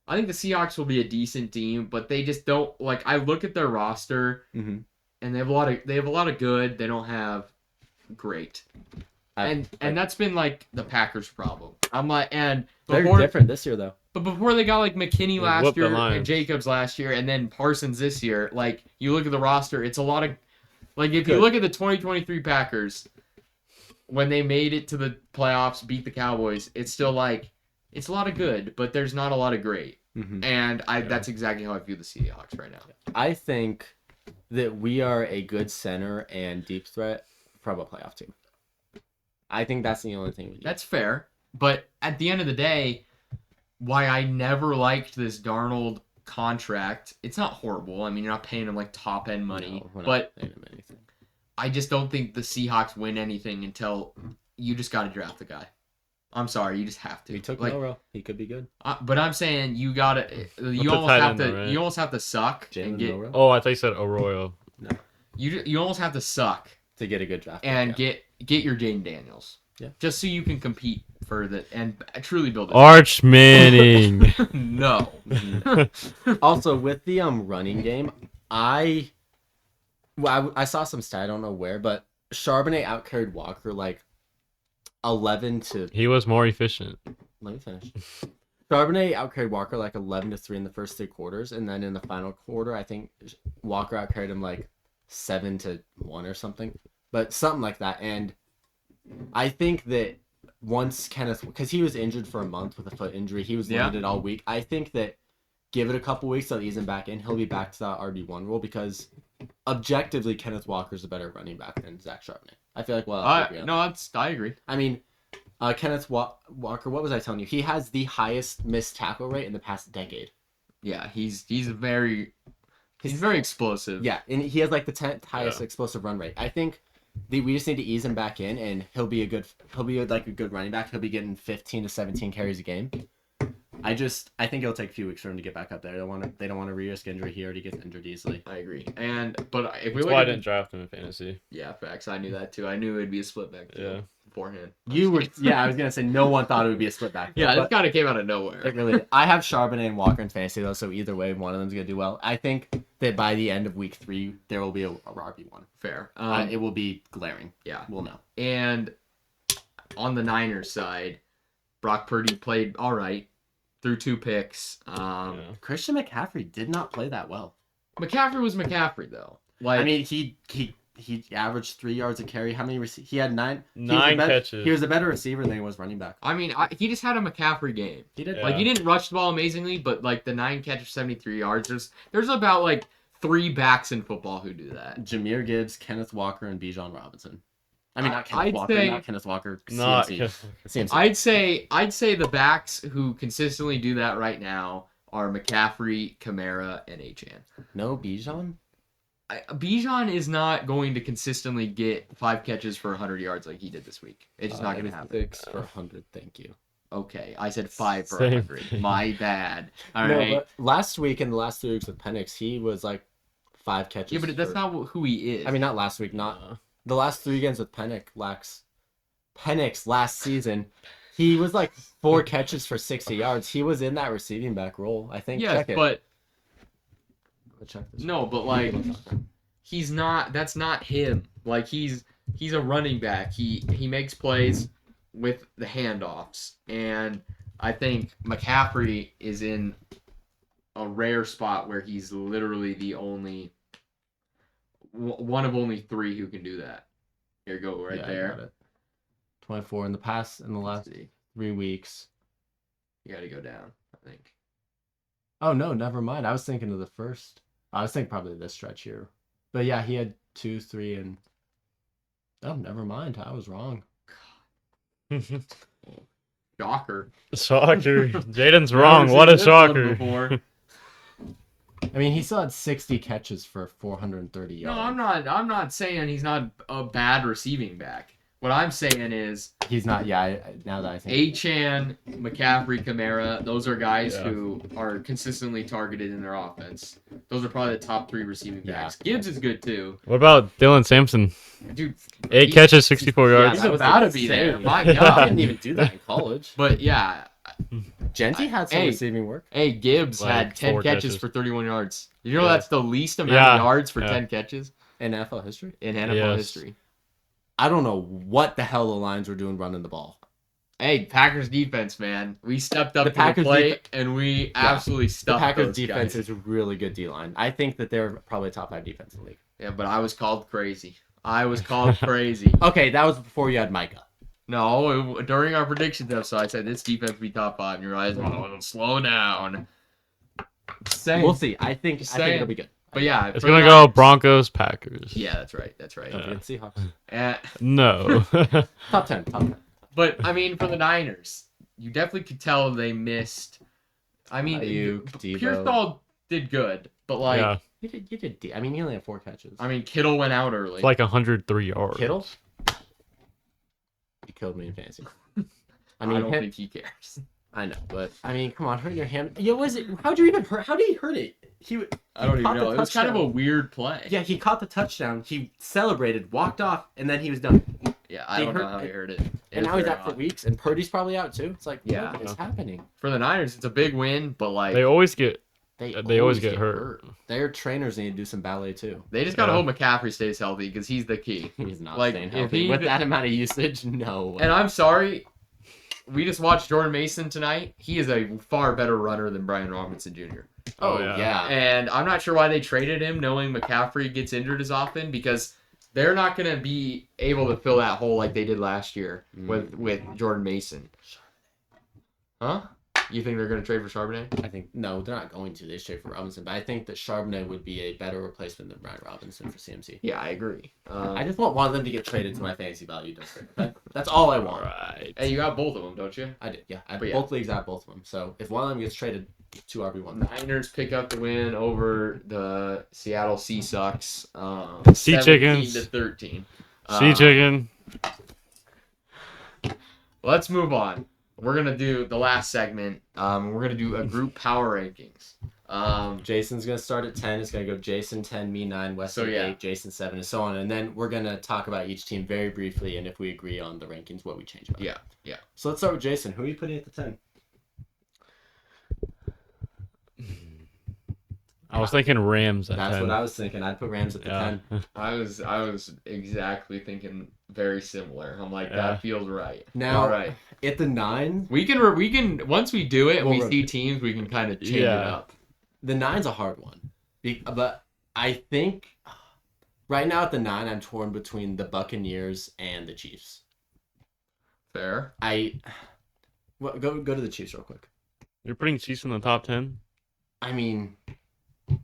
I think the Seahawks will be a decent team, but they just don't like. I look at their roster Mm-hmm. and they have a lot of good. They don't have great, and that's been like the Packers' problem. I'm like, and they're before, different this year though. but before they got like McKinney They last whooped the year and Lions. Jacobs last year, and then Parsons this year. Like you look at the roster, it's a lot of like if you Good. look at the 2023 Packers when they made it to the playoffs, beat the Cowboys, it's still like it's a lot of good, but there's not a lot of great. Mm-hmm. And that's exactly how I view the Seahawks right now. I think that we are a good center and deep threat from a playoff team. I think that's the only thing we need. That's fair, but at the end of the day, why I never liked this Darnold contract, it's not horrible. I mean, you're not paying him like top end money, No, we're not but paying him anything. I just don't think the Seahawks win anything until you just got to draft the guy. I'm sorry, you just have to. We took like, Milrow. He could be good. but I'm saying you got to. the You almost tight have end to. though, right? You almost have to suck Jalen and get. Milrow Oh, I thought you said Arroyo. You almost have to suck to get a good draft. pick, and yeah. get your Jaden Daniels. Yeah. Just so you can compete for the and truly build it. Arch Manning. No. Also, with the running game, I saw some stat, I don't know where, but Charbonnet outcarried Walker like 11 to. He was more efficient. Let me finish. Charbonnet outcarried Walker like 11-3 in the first 3 quarters, and then in the final quarter, I think Walker outcarried him like 7-1 or something, but something like that. And I think that once Kenneth, because he was injured for a month with a foot injury, he was limited all week. I think that give it a couple weeks, they'll ease him back in. He'll be back to that RB1 role because objectively, Kenneth Walker's a better running back than Zach Charbonnet. I feel like I agree. I mean, Kenneth Walker, what was I telling you? He has the highest missed tackle rate in the past decade. Yeah, he's very explosive. Yeah, and he has like the 10th highest explosive run rate. I think we just need to ease him back in, and he'll be like a good running back. He'll be getting 15 to 17 carries a game. I think it'll take a few weeks for him to get back up there. They don't want to re-risk injury. He already gets injured easily. I agree. But if we That's look why I at didn't draft him in fantasy. yeah, facts. I knew that too. I knew it'd be a split back beforehand. You were I was gonna say no one thought it would be a split back. Yeah, this kind of came out of nowhere. It really did. I have Charbonnet and Walker in fantasy though, so either way, one of them's gonna do well. I think that by the end of week 3, there will be a RB1. Fair. It will be glaring. Yeah, we'll know. And on the Niners side, Brock Purdy played all right, threw 2 picks. Christian McCaffrey did not play that well. McCaffrey was McCaffrey though. Like I mean, he averaged 3 yards a carry. How many? He had 9 catches. He was a better receiver than he was running back. I mean, he just had a McCaffrey game. He did. Yeah. Like he didn't rush the ball amazingly, but like the 9 catches, 73 yards. There's about like 3 backs in football who do that. Jameer Gibbs, Kenneth Walker, and Bijan Robinson. I mean, not Kenneth I'd Walker. say- Not Kenneth Walker. Not CMC. CMC. I'd say the backs who consistently do that right now are McCaffrey, Kamara, and Achan. No Bijan. Bijan is not going to consistently get 5 catches for 100 yards like he did this week. It's just not going to happen. 6 for 100. Thank you. Okay, I said 5 for Same 100. thing. My bad. All No, right. but last week and the last 3 weeks with Penix, he was like 5 catches. Yeah, but that's not who he is. I mean, not last week. Not the last 3 games with Penix last season. He was like 4 catches for 60 yards. He was in that receiving back role, I think. yes, Check it. but Check this. no, but like he's not. That's not him. Like he's a running back. He makes plays with the handoffs, and I think McCaffrey is in a rare spot where he's literally the only one of only 3 who can do that. Here you go, right Yeah, I there. got it. 24 in the last See, 3 weeks. you got to go down. I think. Oh no, never mind. I was thinking of the first. I was thinking probably this stretch here. But yeah, he had 2, 3, and oh, never mind. I was wrong. Shocker. Shocker. Jaden's Never wrong. seen What a this one shocker. before. I mean, he still had 60 catches for 430 yards. No, I'm not saying he's not a bad receiving back. What I'm saying is He's not. Yeah. Now that I think. Achan, McCaffrey, Kamara, those are guys Yeah. who are consistently targeted in their offense. Those are probably the top 3 receiving Yeah. backs. Gibbs is good too. What about Dylan Sampson? Dude, 8 he- catches, 64 Yeah, yards. He's that was about to be there. insane. My I God. didn't even do that in college. But yeah, Genty had some Hey. receiving work. hey, Gibbs Like had 10 4 catches catches. for 31 yards. You know Yeah. that's the least amount Yeah. of yards for Yeah. 10 catches In NFL history. in NFL Yes. history. I don't know what the hell the Lions were doing running the ball. Hey, Packers defense, man. We stepped up The to Packers the plate and we absolutely The stuffed Packers those defense guys. is a really good D-line. I think that they're probably a top 5 defense in the league. Yeah, but I was called crazy. I was called crazy. Okay, that was before you had Micah. No, during our predictions episode, I said this defense will be top 5, and your eyes went, slow down. Same. We'll see. I think Saying. it'll be good. But yeah, It's for going to the go Niners- Broncos, Packers. Yeah, that's right. That's right. Don't forget Seahawks. Eh, No. Top 10. Top 10. but I mean, for the Niners, you definitely could tell they missed. I mean, Ayuk, Debo. Pearsall did good, but like, yeah. You did. I mean, he only had 4 catches. I mean, Kittle went out early. It's like 103 yards. Kittle? He killed me in fantasy. I mean, don't him- think he cares. I know, but I mean, come on, hurt your hand. Yeah, was it? How'd you even hurt? How did he hurt it? I don't even caught the know. It was kind of a touchdown. weird play. Yeah, he caught the touchdown. He celebrated, walked off, and then he was done. Yeah, I They don't know hurt- how he heard it. And now he's out for weeks, and Purdy's probably out too. It's like, Yeah. what is happening? For the Niners, it's a big win, but like They always get They always get hurt. Their trainers need to do some ballet too. they just gotta Yeah. hope McCaffrey stays healthy because he's the key. He's not Like, staying if healthy he- with that amount of usage. No. And I'm sorry, we just watched Jordan Mason tonight. He is a far better runner than Brian Robinson Jr. oh yeah. yeah. And I'm not sure why they traded him, knowing McCaffrey gets injured as often, because they're not going to be able to fill that hole like they did last year with Jordan Mason. Huh? You think they're going to trade for Charbonnet? I think no, they're not going to. They trade for Robinson, but I think that Charbonnet would be a better replacement than Brian Robinson for CMC. Yeah, I agree. I just want one of them to get traded to my fantasy value. Okay? That's all I want. Right. Hey, you got both of them, don't you? I did, yeah. But yeah. Both leagues have both of them. So if one of them gets traded, 2 RB1. Niners pick up the win over the Seattle Seahawks. Sea 17 Chickens. to 13. Sea chicken. Let's move on. We're gonna do the last segment. We're gonna do a group power rankings. Jason's gonna start at 10. It's gonna go Jason 10, me 9, Wesley So, yeah. 8, Jason 7, and so on. And then we're gonna talk about each team very briefly, and if we agree on the rankings, what we change about. Yeah, yeah. So let's start with Jason. Who are you putting at the 10? I was thinking Rams at That's 10. what I was thinking. I'd put Rams at the Yeah. 10. I was exactly thinking very similar. I'm like, Yeah. that feels right. Now, All right, at the 9, we can once we do it and we We'll see teams, we can kind of change it Yeah. up. the 9's a hard one. But I think right now at the 9, I'm torn between the Buccaneers and the Chiefs. Fair. Well, go to the Chiefs real quick. You're putting Chiefs in the top 10? I mean,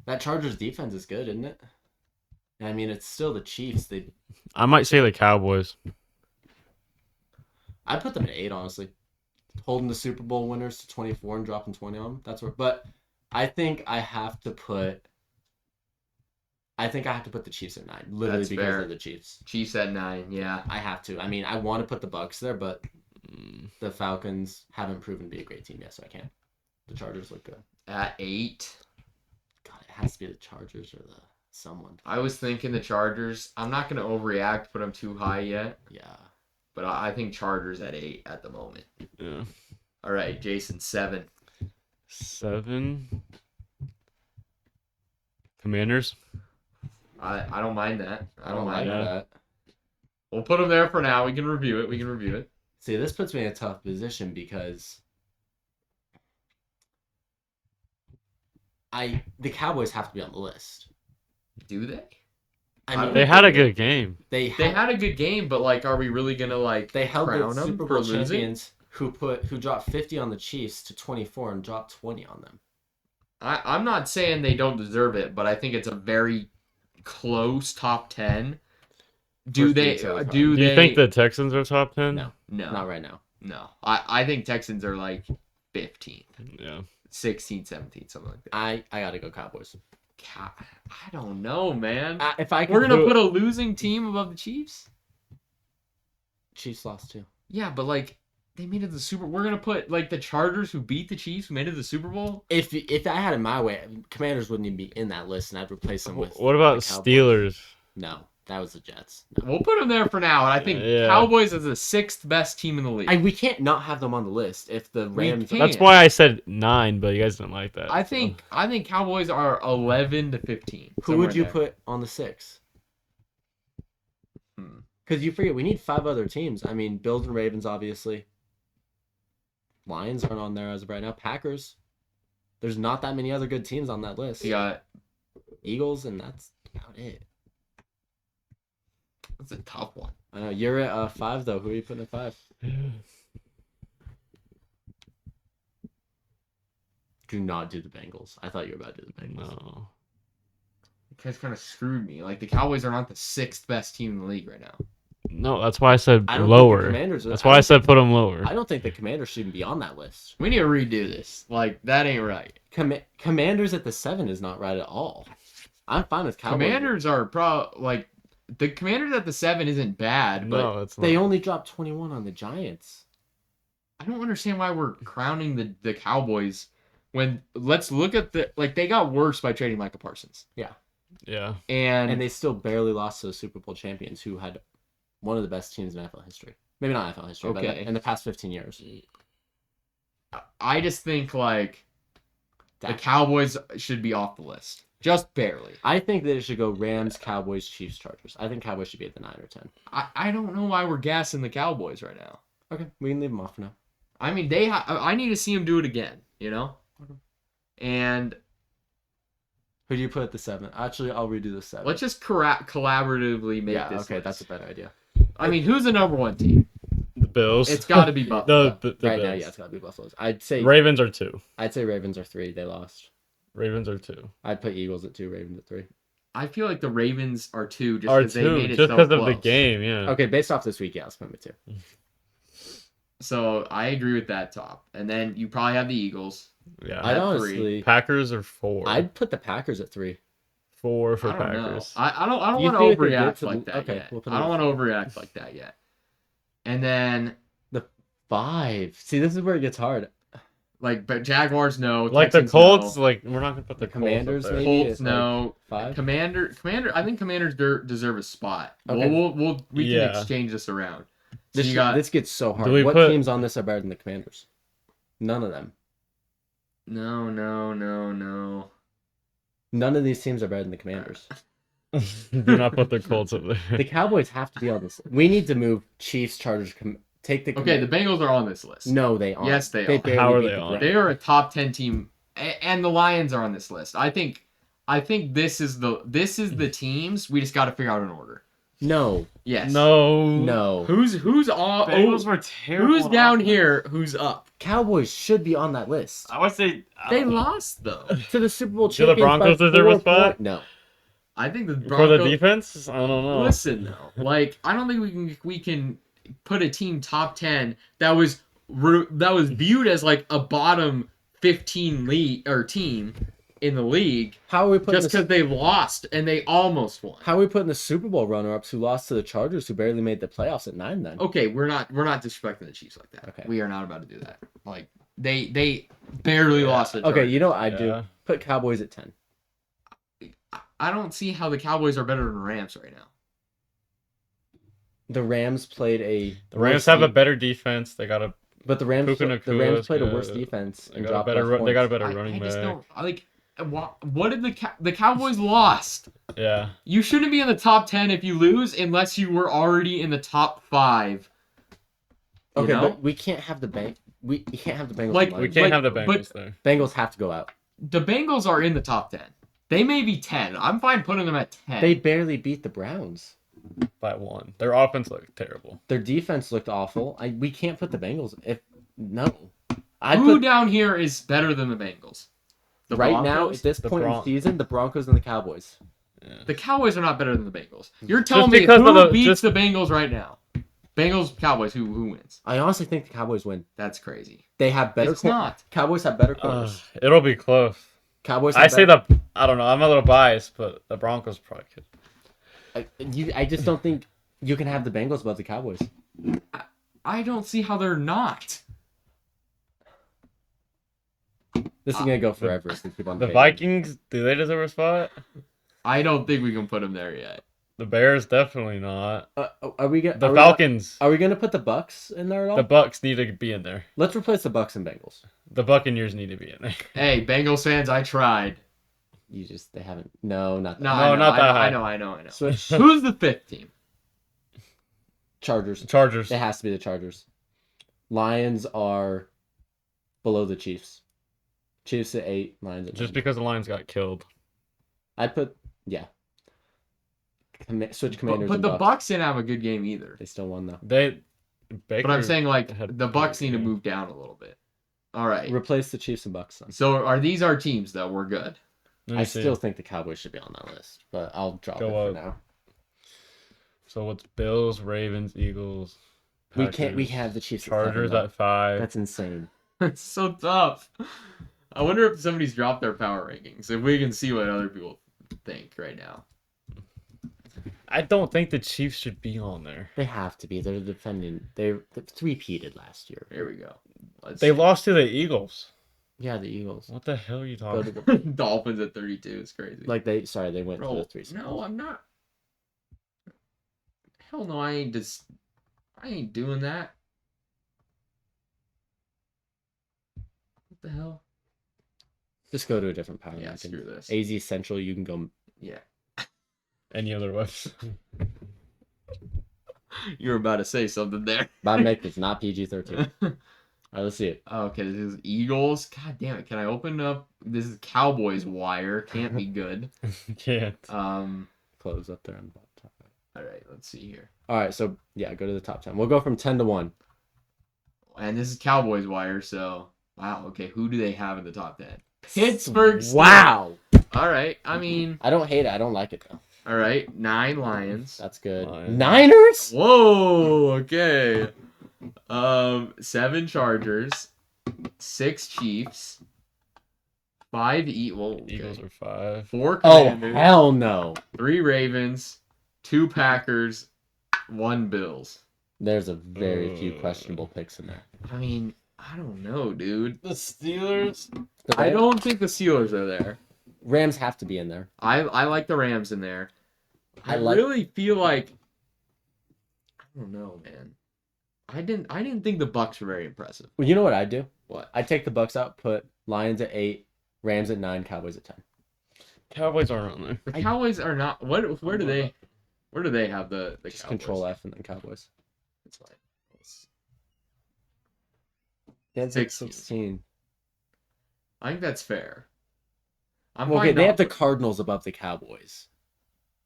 that Chargers defense is good, isn't it? I mean, it's still the Chiefs. I might say the Cowboys. I'd put them at 8, honestly. Holding the Super Bowl winners to 24 and dropping 20 on them. That's where. But I think I have to put the Chiefs at 9, literally That's because fair. of the Chiefs. Chiefs at 9. Yeah. I have to. I mean, I want to put the Bucks there, but the Falcons haven't proven to be a great team yet, so I can't. The Chargers look good. At 8. God, it has to be the Chargers or someone. I was thinking the Chargers. I'm not gonna overreact, put them too high yet, Yeah. but I think Chargers at 8 at the moment. Yeah. All right, Jason 7. 7. Commanders. I don't mind that. I don't mind like that. that. We'll put them there for now. We can review it. See, this puts me in a tough position because the Cowboys have to be on the list. Do they? I mean, They had a good game. They They had a good game, but like, are we really gonna like? They held crown the them Super for Bowl losing? champions who dropped 50 on the Chiefs to 24 and dropped 20 on them. I'm not saying they don't deserve it, but I think it's a very close top 10. Do First they? beat, so it's Do Do you they? think the Texans are top 10? No. No, Not right now. no. I think Texans are like 15, Yeah. 16, 17, something like that. I gotta go Cowboys. I don't know, man. If I could We're gonna put a losing team above the Chiefs. Chiefs lost too. Yeah, but like they made it to the Super. We're gonna put like the Chargers who beat the Chiefs who made it to the Super Bowl. If I had it my way, Commanders wouldn't even be in that list, and I'd replace them with. What about the Cowboys. Steelers? No, that was the Jets. No. We'll put them there for now, and I think Yeah. Cowboys is the 6th best team in the league. We can't not have them on the list if the Rams. can't. That's why I said 9, but you guys didn't like that. I think Cowboys are 11 to 15. Who would you somewhere put on the 6? there. Because you forget we need 5 other teams. I mean, Bills and Ravens, obviously. Lions aren't on there as of right now. Packers. There's not that many other good teams on that list. You got Eagles, and that's about it. that's a tough one. I know you're at 5 though. Who are you putting at 5? Do not do the Bengals. I thought you were about to do the Bengals. No. You guys kind of screwed me. Like the Cowboys are not the 6th best team in the league right now. No, that's why I said I don't lower. think the Commanders. That's why I said put them lower. I don't think the Commanders should even be on that list. We need to redo this. Like that ain't right. Commanders at the 7 is not right at all. I'm fine with Cowboys. Commanders are like the Commanders at the 7 isn't bad, but No, it's not. They only dropped 21 on the Giants. I don't understand why we're crowning the Cowboys when let's look at they got worse by trading Micah Parsons. Yeah. And they still barely lost to the Super Bowl champions who had one of the best teams in NFL history. Maybe not NFL history, Okay. but in the past 15 years. I just think like the That- Cowboys should be off the list. Just barely. I think that it should go Rams, Cowboys, Chiefs, Chargers. I think Cowboys should be at the 9 or 10. I don't know why we're gassing the Cowboys right now. Okay, we can leave them off for now. I mean, I need to see them do it again, you know? Okay. And Who do you put at the 7? Actually, I'll redo the 7. let's just collaboratively make yeah, this okay, list. that's a better idea. I mean, who's the number 1 team? The Bills. It's got to be Buffalo. the Right now, Bills. yeah, it's gotta be Buffalo's. I'd say Ravens are 2. Ravens are 3. They lost. Ravens are 2. I'd put Eagles at 2, Ravens at 3. I feel like the Ravens are 2 just Are because they 2 made it just so because close. of the game, yeah. Okay, based off this week, yeah, let's put them at 2. So I agree with that top. And then you probably have the Eagles. Yeah. I'd at honestly, Packers are 4. I'd put the Packers at 3. 4 for I don't know. Packers. I don't You want to feel like they're good overreact to- like that okay, yet. we'll put I don't them want to overreact like that yet. And then 5. See, this is where it gets hard. but Jaguars no. Like Texans, the Colts, no. like we're not gonna put the Commanders, Colts up there. maybe? Colts it's like no. 5. Commander. I think Commanders deserve a spot. Okay. We can Yeah. exchange this around. So This, you got this gets so hard. Do we What put- teams on this are better than the Commanders? None of them. no. None of these teams are better than the Commanders. Do not put the Colts up The there. Cowboys have to be on this. We need to move Chiefs, Chargers. Take the. Okay, the Bengals are on this list. No, they aren't. Yes, they are. barely How are beat they the on? Browns. They are a top 10 team, and the Lions are on this list. I think this is the teams. We just got to figure out an order. No, Yes. no. Who's all? Bengals were terrible. Who's down here? Who's up? Cowboys should be on that list. I would say They lost though. To the Super Bowl Do the champions. Broncos by deserve a 4 spot? points. No. I think the for the Broncos. defense. I don't know. Listen though, like I don't think we can put a team top 10 that was viewed as like a bottom 15 league or team in the league How are we putting just because they lost and they almost won. How are we putting the Super Bowl runner-ups who lost to the Chargers, who barely made the playoffs at 9? Then Okay, we're not disrespecting the Chiefs like that. Okay. We are not about to do that. Like they barely lost to the okay, Chargers. you know what I do? Yeah. Put Cowboys at 10. I don't see how the Cowboys are better than the Rams right now. The Rams played The Rams have a better defense. They got a but the Rams Puka the Rams Nakua played a is worse good. defense they and got a dropped better less they got a points. better I running just back. don't like. What did the Cowboys lost? Yeah. You shouldn't be in the top 10 if you lose unless you were already in the top 5. You Okay, know? but we can't have the you can't have the Bengals. Like, on We line. can't But- have the but- Bengals there. Bengals have to go out. The Bengals are in the top 10. They may be 10. I'm fine putting them at 10. They barely beat the Browns. By 1. Their offense looked terrible. Their defense looked awful. We can't put the Bengals. No, Who down here is better than the Bengals? The right now Broncos? at this The point in the Bron- season, the Broncos and the Cowboys. Yeah. The Cowboys are not better than the Bengals. You're telling Just me because of who the- beats just- the Bengals right now? Bengals, Cowboys, who wins? I honestly think the Cowboys win. That's crazy. They have better. It's not. Cowboys have better corners. It'll be close. Cowboys. Have I say better, I don't know. I'm a little biased, but the Broncos probably could. I just don't think you can have the Bengals above the Cowboys. I don't see how they're not. This is gonna go forever if we keep on. The fading. Vikings, do they deserve a spot? I don't think we can put them there yet. The Bears, definitely not. Are we gonna? The Falcons, Are we gonna put the Bucks in there at all? the Bucks need to be in there. Let's replace the Bucks and Bengals. The Buccaneers need to be in there. Hey, Bengals fans, I tried. They haven't. No, not that. No, No, I know, not that I high. know, I know. Switch. Who's the 5th team? Chargers. Chargers. It has to be the Chargers. Lions are below the Chiefs. Chiefs at 8, Lions at 9. Just because the Lions got killed. I'd put switch Commanders. But and the Bucks. Bucks didn't have a good game either. They still won though. Baker But I'm saying like had the Bucks need to yeah. move down a little bit. All right. Replace the Chiefs and Bucks then. So are these our teams though? We're good. Let me I see. still think the Cowboys should be on that list, but I'll drop Go it for up. now. So what's Bills, Ravens, Eagles? We can't. We Packers, have the Chiefs. Chargers at at 5. That's insane. It's so tough. I wonder if somebody's dropped their power rankings. If we can see what other people think right now. I don't think the Chiefs should be on there. They have to be. They're defending. They're three-peated last year. Here we go. Let's They see. lost to the Eagles. Yeah, the Eagles. What the hell are you Go talking to about? the, Dolphins at 32 is crazy. like they. Sorry, they went to Bro, the 3. no, I'm not. Hell no, I ain't doing that. What the hell? Just go to a different power Yeah, ranking. screw this. AZ Central. You can go. Yeah. Any other ones? You were about to say something there. My make is not PG-13. All right, let's see it. Okay, this is Eagles. God damn it. Can I open up? This is Cowboys wire. Can't be good. Can't. Close up there on the top. All right, let's see here. All right, so yeah, go to the top 10. We'll go from 10 to 1. And this is Cowboys wire, so wow. Okay, who do they have in the top 10? Pittsburgh Steelers. Wow. All right. I mean, I don't hate it. I don't like it though. all right. 9 Lions. That's good. Lions. Niners? Whoa. Okay. 7 Chargers. 6 Chiefs. 5 Eagles are 5. 4 Oh, Commanders. hell no. 3 Ravens. 2 Packers. 1 Bills. There's a very few questionable picks in there. I mean, I don't know, dude. The Steelers? The I Rams- don't think the Steelers are there. Rams have to be in there. I like the Rams in there. I like- really feel like I don't know, man. I didn't think the Bucks were very impressive. Well, you know what I'd do? What? I'd take the Bucks out, put Lions at 8, Rams at 9, Cowboys at 10. Cowboys aren't on there. The Cowboys are not. Where do they have the Just Cowboys? control F and then Cowboys. It's fine. That's 16. 16. I think that's fair. I'm Okay, fine they not have the put- Cardinals above the Cowboys.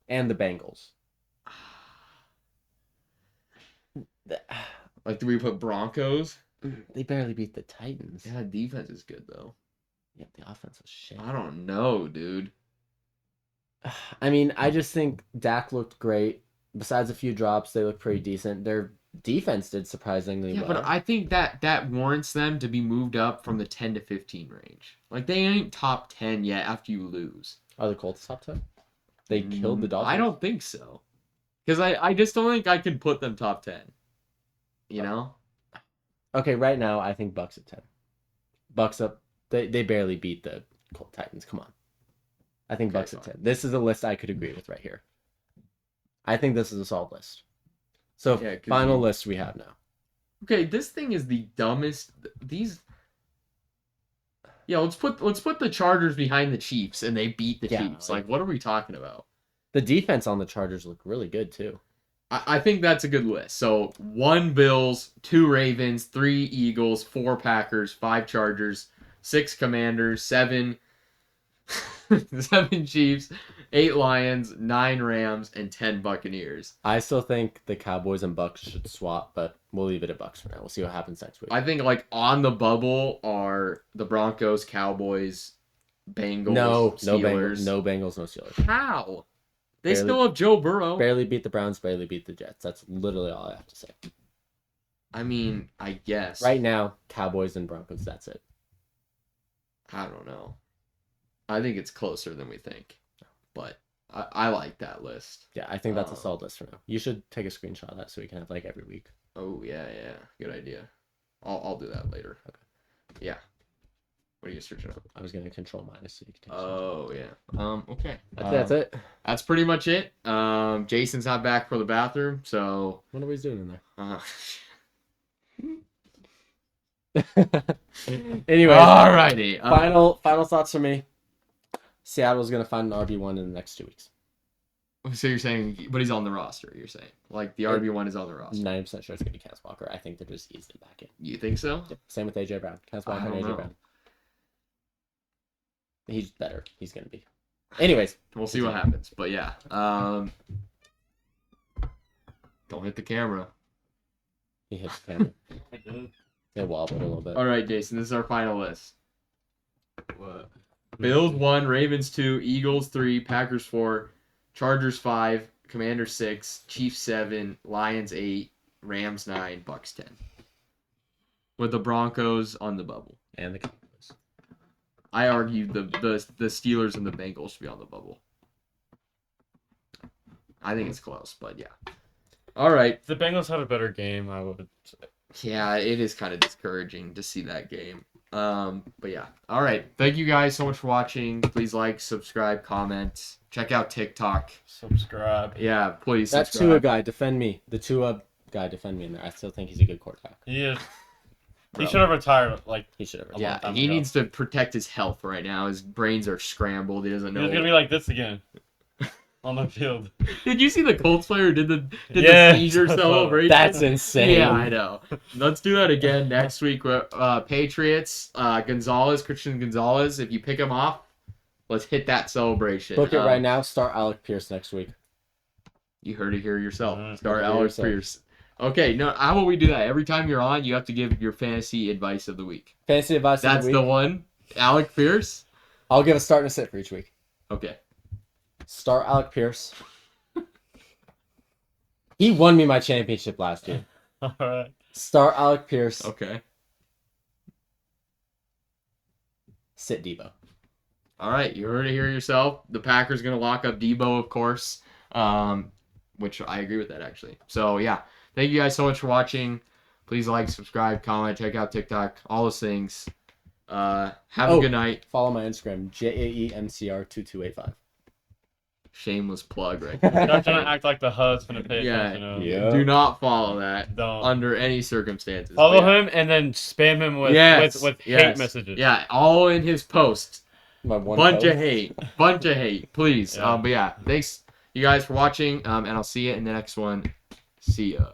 And the Bengals. Like, do we put Broncos? They barely beat the Titans. Yeah, defense is good though. Yeah, the offense was shit. I don't know, dude. I mean, I just think Dak looked great. Besides a few drops, they look pretty decent. Their defense did surprisingly Yeah, well. but I think that warrants them to be moved up from the 10 to 15 range. Like, they ain't top 10 yet after you lose. Are the Colts top 10? They killed the Dolphins. I don't think so. Because I just don't think I can put them top 10. You know? Okay, right now I think Bucks at 10. Bucks up. They barely beat the Colt Titans. Come on. I think Okay, Bucks at fine. 10. This is a list I could agree with right here. I think this is a solid list. So Yeah, 'cause final you- list we have now. Okay, this thing is the dumbest. These. Yeah, let's put the Chargers behind the Chiefs and they beat the Yeah, Chiefs. Like, like- what are we talking about? The defense on the Chargers look really good too. I think that's a good list. So 1 Bills, 2 Ravens, 3 Eagles, 4 Packers, 5 Chargers, 6 Commanders, 7 Chiefs, 8 Lions, 9 Rams, and 10 Buccaneers. I still think the Cowboys and Bucks should swap, but we'll leave it at Bucks for now. We'll see what happens next week. I think like on the bubble are the Broncos, Cowboys, Bengals, no Steelers. Bengals, no Steelers. How? They Barely- still have Joe Burrow. Barely beat the Browns, barely beat the Jets. That's literally all I have to say. I mean, I guess. Right now, Cowboys and Broncos, that's it. I don't know. I think it's closer than we think. But I like that list. Yeah, I think that's a Oh. solid list for now. You should take a screenshot of that so we can have like every week. Oh yeah. Good idea. I'll do that later. Okay. Yeah. What are you searching up? I was gonna control minus so you can take Oh yeah. Okay. That's it. That's pretty much it. Jason's not back for the bathroom, so. What are we doing in there? Anyways, Alrighty. final thoughts from me. Seattle's gonna find an RB1 in the next 2 weeks. So you're saying, but he's on the roster. You're saying, like the RB1 is on the roster. 90% sure it's gonna be Kenneth Walker. I think they're just easing him back in. You think so? Yep. Same with AJ Brown. Kenneth I Walker and don't AJ know. Brown. He's better. He's gonna be. Anyways, We'll see what happens. But yeah. Don't hit the camera. he hits the camera. It wobbled a little bit. All right, Jason. This is our final list. What? Bills 1, Ravens 2, Eagles 3, Packers 4, Chargers 5, Commanders 6, Chiefs 7, Lions 8, Rams 9, Bucks 10. With the Broncos on the bubble. And the Cowboys. I argued the Steelers and the Bengals should be on the bubble. I think it's close, but yeah. All right. If the Bengals had a better game, I would say. Yeah, it is kind of discouraging to see that game. But yeah. All right. Thank you guys so much for watching. Please like, subscribe, comment. Check out TikTok. Subscribe. Yeah, please That subscribe. Tua guy, defend me. The Tua guy, defend me in there. I still think he's a good quarterback. He is. Bro. He should have retired. Like, He should have. a long Yeah, time he ago. needs to protect his health right now. His brains are scrambled. He doesn't know. He's gonna be like this again on the field. Did you see the Colts player did the Yes, seizure I saw that. celebration? That's insane. Yeah, I know. Let's do that again next week with Patriots, Christian Gonzalez. If you pick him off, let's hit that celebration. Book it right now. Start Alec Pierce next week. You heard it here yourself. Alright. Start Heard it Alex yourself. Pierce. Okay, no, how about we do that? Every time you're on, you have to give your fantasy advice of the week. Fantasy advice That's of the the week. one. Alec Pierce? I'll give a start and a sit for each week. Okay. Start Alec Pierce. He won me my championship last year. All right. Start Alec Pierce. Okay. Sit Debo. All right, you heard it here yourself. The Packers going to lock up Debo, of course, which I agree with that, actually. So, yeah, thank you guys so much for watching. Please like, subscribe, comment, check out TikTok, all those things. Have a good night. Follow my Instagram, JAEMCR2285. Shameless plug right You're not there. trying to act like the husband to pay Yeah. attention. Yeah. Do not follow that Don't. under any circumstances. Follow But yeah. him and then spam him with Yes, with yes. hate messages. Yeah, all in his posts. My one Bunch post. of hate, please. Yeah. But yeah, thanks you guys for watching, and I'll see you in the next one. See ya.